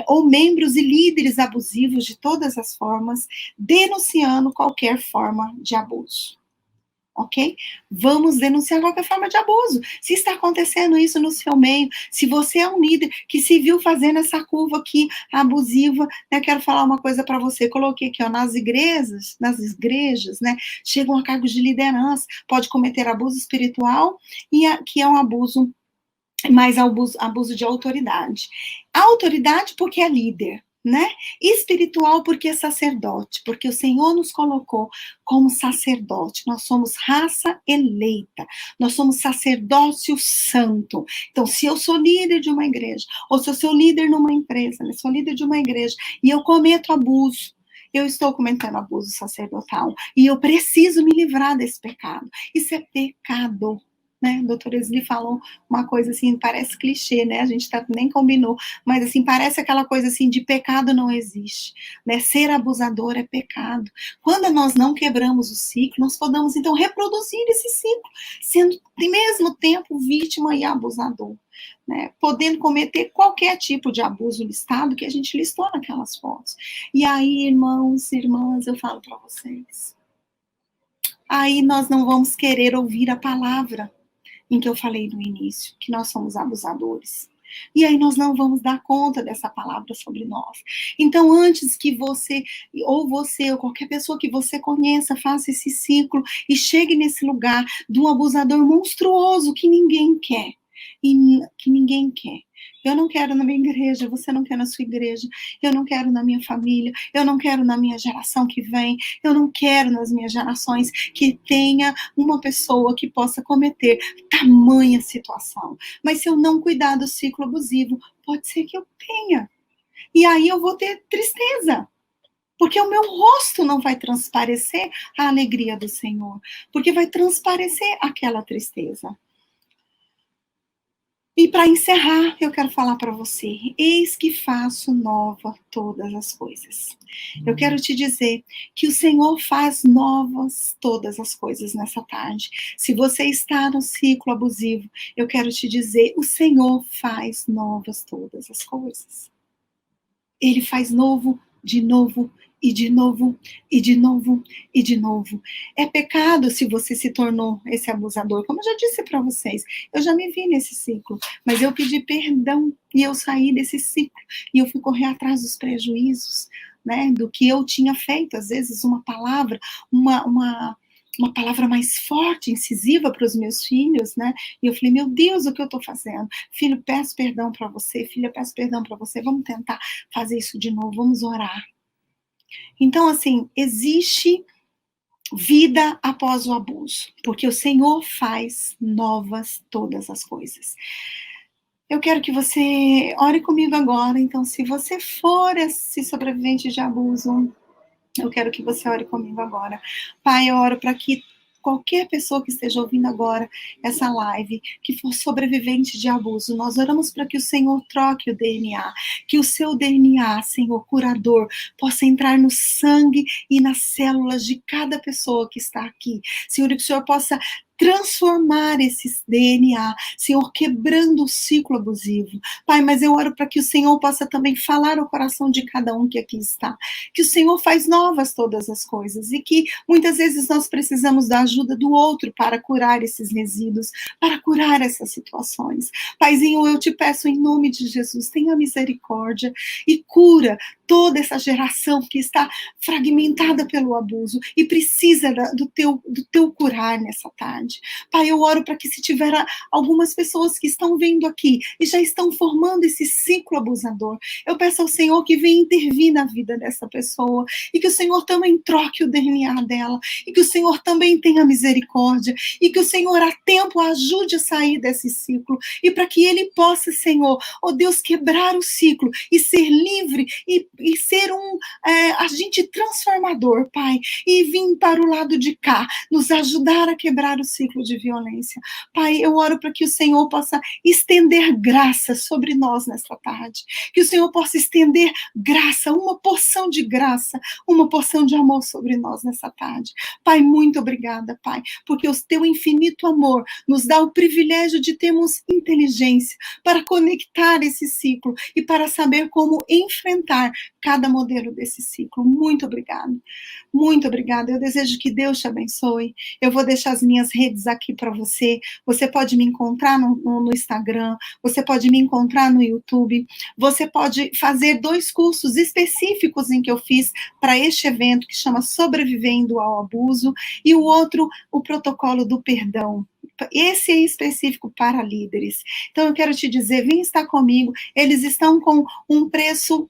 ou membros e líderes abusivos de todas as formas, denunciando qualquer forma de abuso. Ok? Vamos denunciar qualquer forma de abuso. Se está acontecendo isso no seu meio, se você é um líder que se viu fazendo essa curva aqui abusiva, né, quero falar uma coisa para você. Coloquei aqui, ó, nas igrejas, né, chegam a cargos de liderança, pode cometer abuso espiritual que é um abuso, mas abuso de autoridade. Autoridade porque é líder, né? Espiritual porque é sacerdote, porque o Senhor nos colocou como sacerdote. Nós somos raça eleita, nós somos sacerdócio santo. Então, se eu sou líder de uma igreja, ou se eu sou líder numa empresa, sou líder de uma igreja, e eu cometo abuso, eu estou cometendo abuso sacerdotal, e eu preciso me livrar desse pecado. Isso é pecado. Né? O doutor Esli falou uma coisa assim, parece clichê, né? A gente nem combinou, mas assim, parece aquela coisa assim, de pecado não existe, né? Ser abusador é pecado. Quando nós não quebramos o ciclo, nós podemos então reproduzir esse ciclo, sendo ao mesmo tempo vítima e abusador, né? Podendo cometer qualquer tipo de abuso listado que a gente listou naquelas fotos. E aí, irmãos e irmãs, eu falo para vocês, aí nós não vamos querer ouvir a palavra em que eu falei no início, que nós somos abusadores. E aí nós não vamos dar conta dessa palavra sobre nós. Então, antes que você, ou qualquer pessoa que você conheça, faça esse ciclo e chegue nesse lugar de um abusador monstruoso que ninguém quer. Que ninguém quer. Eu não quero na minha igreja, você não quer na sua igreja, eu não quero na minha família, eu não quero na minha geração que vem, eu não quero nas minhas gerações que tenha uma pessoa que possa cometer tamanha situação. Mas se eu não cuidar do ciclo abusivo, pode ser que eu tenha. E aí eu vou ter tristeza. Porque o meu rosto não vai transparecer a alegria do Senhor, porque vai transparecer aquela tristeza. E para encerrar, eu quero falar para você, eis que faço nova todas as coisas. Eu quero te dizer que o Senhor faz novas todas as coisas nessa tarde. Se você está no ciclo abusivo, eu quero te dizer, o Senhor faz novas todas as coisas. Ele faz novo, de novo, e de novo, e de novo, e de novo. É pecado se você se tornou esse abusador. Como eu já disse para vocês, eu já me vi nesse ciclo, mas eu pedi perdão e eu saí desse ciclo e eu fui correr atrás dos prejuízos, né, do que eu tinha feito. Às vezes uma palavra, uma palavra mais forte, incisiva para os meus filhos, né? E eu falei, meu Deus, o que eu estou fazendo? Filho, peço perdão para você, filha, peço perdão para você, vamos tentar fazer isso de novo, vamos orar. Então, assim, existe vida após o abuso, porque o Senhor faz novas todas as coisas. Eu quero que você ore comigo agora, então, se você for esse sobrevivente de abuso, eu quero que você ore comigo agora. Pai, eu oro para que qualquer pessoa que esteja ouvindo agora essa live, que for sobrevivente de abuso, nós oramos para que o Senhor troque o DNA, que o seu DNA, Senhor, curador, possa entrar no sangue e nas células de cada pessoa que está aqui. Senhor, que o Senhor possa transformar esse DNA, Senhor, quebrando o ciclo abusivo. Pai, mas eu oro para que o Senhor possa também falar ao coração de cada um que aqui está, que o Senhor faz novas todas as coisas e que muitas vezes nós precisamos da ajuda do outro para curar esses resíduos, para curar essas situações. Paizinho, eu te peço em nome de Jesus, tenha misericórdia e cura toda essa geração que está fragmentada pelo abuso e precisa do teu curar nessa tarde. tarde. Pai, eu oro para que se tiver algumas pessoas que estão vindo aqui e já estão formando esse ciclo abusador, eu peço ao Senhor que venha intervir na vida dessa pessoa e que o Senhor também troque o DNA dela e que o Senhor também tenha misericórdia e que o Senhor a tempo a ajude a sair desse ciclo e para que ele possa, Senhor, ó Deus, quebrar o ciclo e ser livre e ser um agente transformador, Pai, e vir para o lado de cá, nos ajudar a quebrar o ciclo de violência. Pai, eu oro para que o Senhor possa estender graça sobre nós nesta tarde, que o Senhor possa estender graça, uma porção de graça, uma porção de amor sobre nós nessa tarde. Pai, muito obrigada, Pai, porque o teu infinito amor nos dá o privilégio de termos inteligência para conectar esse ciclo e para saber como enfrentar cada modelo desse ciclo. Muito obrigada. Muito obrigada. Eu desejo que Deus te abençoe. Eu vou deixar as minhas redes aqui para você. Você pode me encontrar no Instagram, você pode me encontrar no YouTube, você pode fazer 2 cursos específicos em que eu fiz para este evento, que chama Sobrevivendo ao Abuso, e o outro, o Protocolo do Perdão. Esse é específico para líderes. Então, eu quero te dizer, vem estar comigo. Eles estão com um preço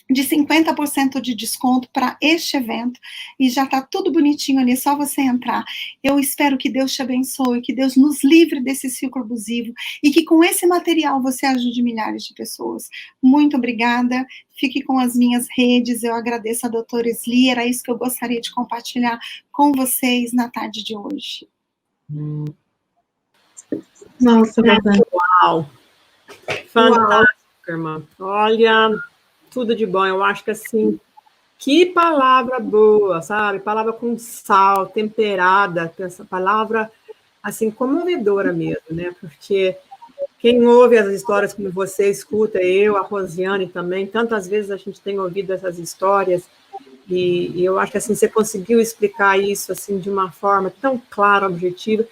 de 50% de desconto para este evento, e já está tudo bonitinho ali, é só você entrar. Eu espero que Deus te abençoe, que Deus nos livre desse ciclo abusivo, e que com esse material você ajude milhares de pessoas. Muito obrigada, fique com as minhas redes, eu agradeço a doutora Esli, era isso que eu gostaria de compartilhar com vocês na tarde de hoje. Nossa, uau! Fantástico, irmã. Olha, tudo de bom. Eu acho que, assim, que palavra boa, sabe? Palavra com sal, temperada, essa palavra, assim, comovedora mesmo, né? Porque quem ouve as histórias como você escuta, eu, a Rosiane também, tantas vezes a gente tem ouvido essas histórias, e eu acho que, assim, você conseguiu explicar isso, assim, de uma forma tão clara, objetiva,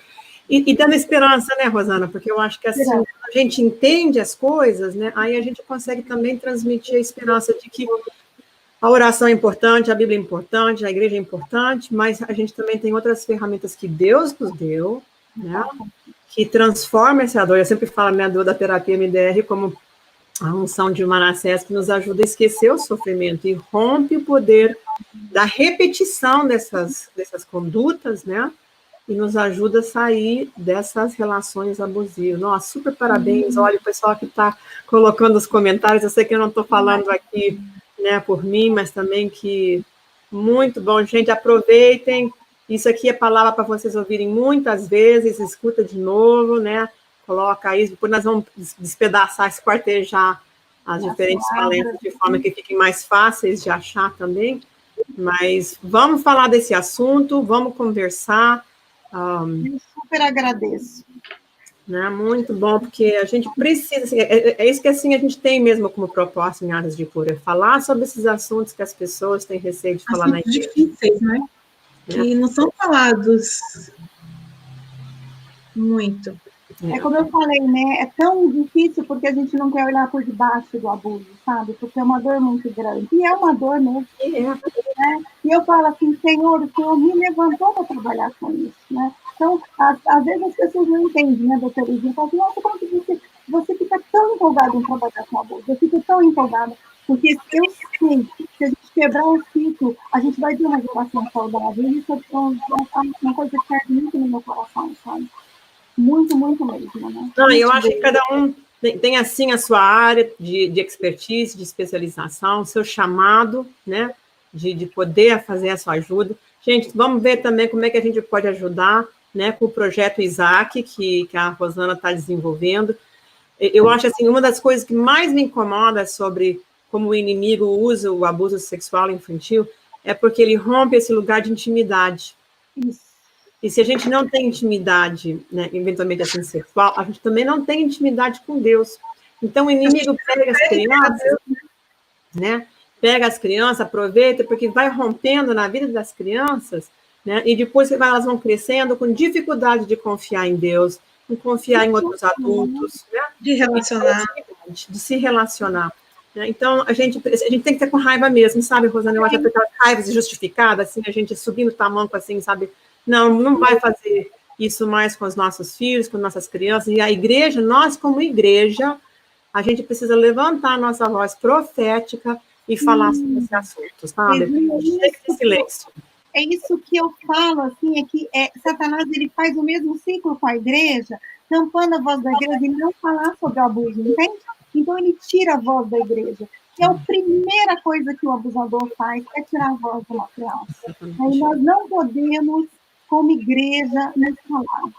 e dando esperança, né, Rosana? Porque eu acho que, assim, quando a gente entende as coisas, né, aí a gente consegue também transmitir a esperança de que a oração é importante, a Bíblia é importante, a igreja é importante, mas a gente também tem outras ferramentas que Deus nos deu, né, que transforma essa dor. Eu sempre falo a minha dor da terapia MDR como a unção de Manassés, que nos ajuda a esquecer o sofrimento e rompe o poder da repetição dessas condutas, né, e nos ajuda a sair dessas relações abusivas. Nossa, super parabéns. Olha, o pessoal que está colocando os comentários, eu sei que eu não estou falando aqui, né, por mim, mas também que muito bom. Gente, aproveitem. Isso aqui é palavra para vocês ouvirem muitas vezes, escuta de novo, né? Coloca aí, depois nós vamos despedaçar, esquartejar as diferentes palestras de forma que fiquem mais fáceis de achar também. Mas vamos falar desse assunto, vamos conversar. Eu super agradeço. Né, muito bom, porque a gente precisa, assim, é isso que assim, a gente tem mesmo como propósito em áreas de cura, falar sobre esses assuntos que as pessoas têm receio de falar na igreja. Difíceis, né? Que não são falados muito. É como eu falei, né? É tão difícil porque a gente não quer olhar por debaixo do abuso, sabe? Porque é uma dor muito grande. E é uma dor mesmo. Né? E eu falo assim, Senhor, o Senhor me levantou para trabalhar com isso, né? Então, às vezes as pessoas não entendem, né, doutora Edinha? Falam assim, nossa, como que você fica tão empolgado em trabalhar com abuso? Eu fico tão empolgada, porque eu sei que se a gente quebrar o ciclo, a gente vai ter uma relação saudável. E isso é uma coisa que perde muito no meu coração, sabe? Muito, muito mesmo, né? Não, eu acho que cada um tem assim, a sua área de expertise, de especialização, seu chamado, né, de poder fazer a sua ajuda. Gente, vamos ver também como é que a gente pode ajudar, né, com o projeto Isaac, que a Rosana está desenvolvendo. Eu acho, assim, uma das coisas que mais me incomoda sobre como o inimigo usa o abuso sexual infantil é porque ele rompe esse lugar de intimidade. Isso. E se a gente não tem intimidade, né, eventualmente assim, sexual, a gente também não tem intimidade com Deus. Então, o inimigo pega as crianças, né, pega as crianças, aproveita, porque vai rompendo na vida das crianças, né, e depois elas vão crescendo com dificuldade de confiar em Deus, de confiar em outros adultos, né, de relacionar, de se relacionar. Né? Então, a gente tem que ter com raiva mesmo, sabe, Rosana? Eu acho que aquelas raivas justificadas, assim, a gente subindo o tamanco, assim, sabe? Não vai fazer isso mais com os nossos filhos, com nossas crianças, e a igreja, nós como igreja, a gente precisa levantar a nossa voz profética e falar sobre esse assunto, sabe? Chega de silêncio. É isso que eu falo, assim, é que Satanás, ele faz o mesmo ciclo com a igreja, tampando a voz da igreja e não falar sobre o abuso, entende? Então, ele tira a voz da igreja. E a primeira coisa que o abusador faz é tirar a voz de uma criança. Aí nós não podemos, como igreja, nos falar.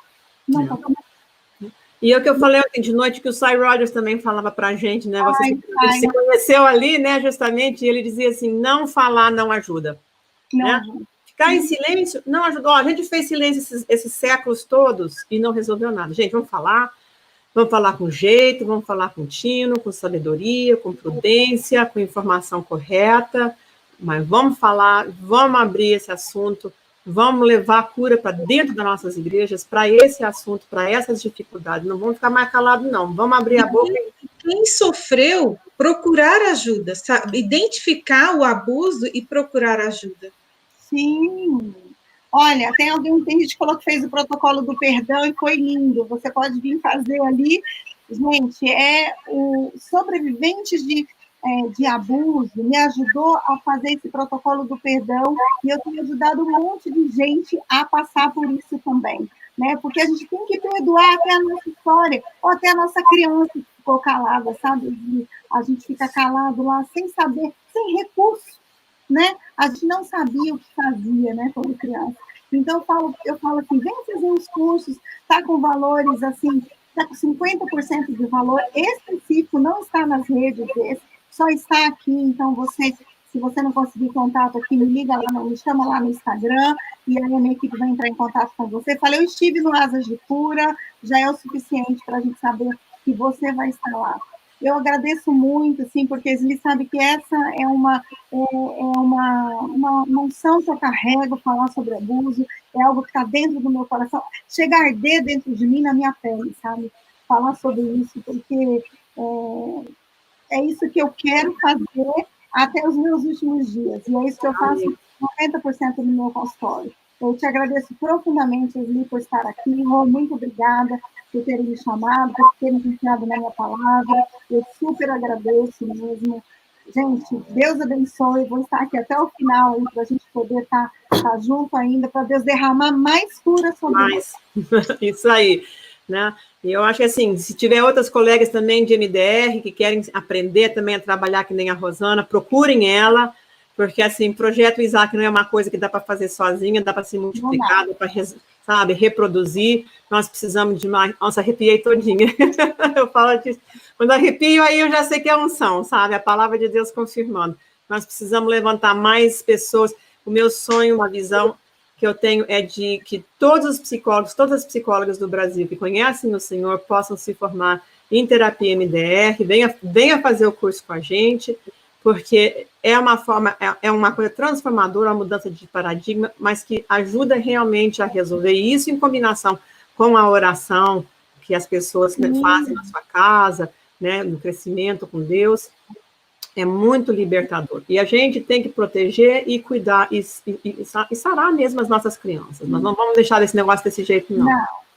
Não podemos. E é o que eu falei ontem de noite, que o Sy Rogers também falava para a gente, né? Você se conheceu ali, né, justamente, e ele dizia assim, não falar não ajuda. Não né? ajuda. Ficar em silêncio não ajudou. A gente fez silêncio esses séculos todos e não resolveu nada. Gente, vamos falar com jeito, vamos falar com tino, com sabedoria, com prudência, com informação correta, mas vamos falar, vamos abrir esse assunto, vamos levar a cura para dentro das nossas igrejas, para esse assunto, para essas dificuldades. Não vamos ficar mais calados, não. Vamos abrir a boca. Quem sofreu, procurar ajuda, sabe? Identificar o abuso e procurar ajuda. Sim. Olha, tem gente que falou que fez o protocolo do perdão e foi lindo. Você pode vir fazer ali. Gente, os sobreviventes de abuso me ajudou a fazer esse protocolo do perdão e eu tenho ajudado um monte de gente a passar por isso também, né? Porque a gente tem que perdoar até a nossa história, ou até a nossa criança que ficou calada, sabe? A gente fica calado lá sem saber, sem recurso, né? A gente não sabia o que fazia, né, quando criança. Então, eu falo assim, vem fazer os cursos, tá com valores, assim, tá com 50% de valor específico, não está nas redes desse, só está aqui, então se você não conseguir contato aqui, me chama lá no Instagram, e aí a minha equipe vai entrar em contato com você. Falei, eu estive no Asas de Cura, já é o suficiente para a gente saber que você vai estar lá. Eu agradeço muito, assim, porque ele sabe que essa é uma unção que eu carrego, falar sobre abuso, é algo que está dentro do meu coração, chega a arder dentro de mim, na minha pele, sabe? Falar sobre isso, porque é isso que eu quero fazer até os meus últimos dias, e é isso que eu faço 90% no meu consultório. Eu te agradeço profundamente, Esli, por estar aqui. Rô, muito obrigada por terem me chamado, por terem confiado na minha palavra. Eu super agradeço mesmo. Gente, Deus abençoe. Vou estar aqui até o final para a gente poder estar junto ainda, para Deus derramar mais cura sobre nós. Isso aí, né? E eu acho que, assim, se tiver outras colegas também de MDR que querem aprender também a trabalhar que nem a Rosana, procurem ela, porque, assim, projeto Isaac não é uma coisa que dá para fazer sozinha, dá para se multiplicar, dá para, sabe, reproduzir. Nós precisamos de mais... Nossa, arrepiei todinha. Eu falo disso. Quando arrepio, aí eu já sei que é unção, sabe? A palavra de Deus confirmando. Nós precisamos levantar mais pessoas. O meu sonho, uma visão que eu tenho é de que todos os psicólogos, todas as psicólogas do Brasil que conhecem o Senhor possam se formar em terapia MDR, venha fazer o curso com a gente, porque é uma forma, é uma coisa transformadora, uma mudança de paradigma, mas que ajuda realmente a resolver isso em combinação com a oração que as pessoas fazem na sua casa, né, no crescimento com Deus, é muito libertador. E a gente tem que proteger e cuidar e sarar mesmo as nossas crianças. Nós não vamos deixar esse negócio desse jeito, não.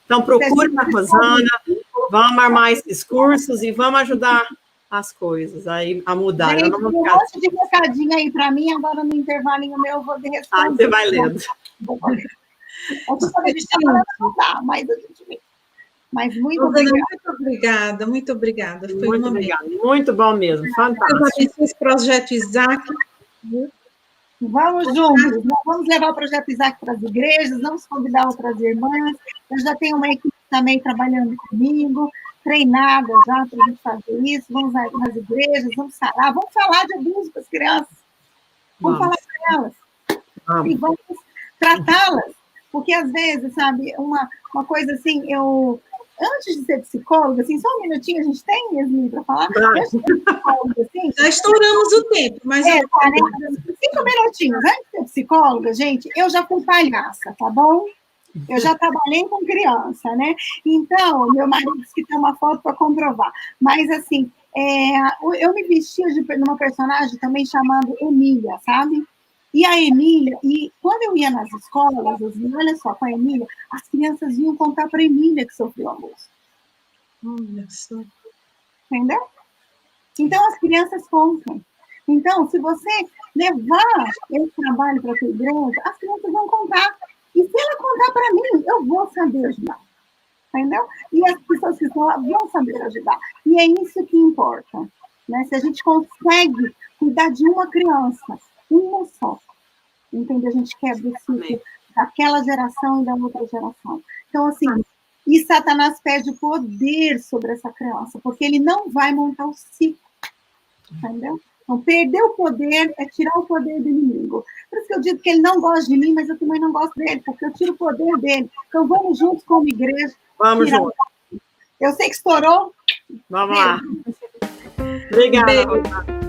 Então, procure a Rosana, vamos armar esses cursos e vamos ajudar as coisas aí a mudar. Gente, um monte de recadinho aí para mim, agora no intervalinho meu eu vou responder. Ah, você vai lendo. Mas muito obrigada. Muito obrigada. Foi muito obrigada. Muito bom mesmo, fantástico. Esse projeto Isaac. Vamos juntos, vamos levar o projeto Isaac para as igrejas, vamos convidar outras irmãs. Eu já tenho uma equipe também trabalhando comigo, treinada já para a gente fazer isso. Vamos nas igrejas, vamos falar de abuso para as crianças. Vamos falar para elas. E vamos tratá-las. Porque, às vezes, sabe, uma coisa assim, antes de ser psicóloga, assim, só um minutinho, a gente tem, Esli, para falar? Antes de ser psicóloga, assim, já estouramos o tempo, mas... 5 minutinhos. Antes de ser psicóloga, gente, eu já fui palhaça, tá bom? Eu já trabalhei com criança, né? Então, meu marido disse que tem uma foto para comprovar. Mas, assim, eu me vestia de uma personagem também chamada Emília, sabe? E a Emília, e quando eu ia nas escolas, eu dizia, olha só, com a Emília, as crianças iam contar para a Emília que sofreu abuso. Olha só. Entendeu? Então, as crianças contam. Então, se você levar esse trabalho para a sua igreja, as crianças vão contar. E se ela contar para mim, eu vou saber ajudar. Entendeu? E as pessoas que estão lá vão saber ajudar. E é isso que importa. Né? Se a gente consegue cuidar de uma criança, uma só, entendeu? A gente quebra o ciclo daquela geração e da outra geração. Então, assim, e Satanás perde o poder sobre essa criança, porque ele não vai montar o ciclo. Entendeu? Então, perder o poder é tirar o poder do inimigo. Por isso que eu digo que ele não gosta de mim, mas eu também não gosto dele, porque eu tiro o poder dele. Então, vamos juntos como igreja. Vamos juntos. Eu sei que estourou. Vamos lá. Obrigada, Rosana.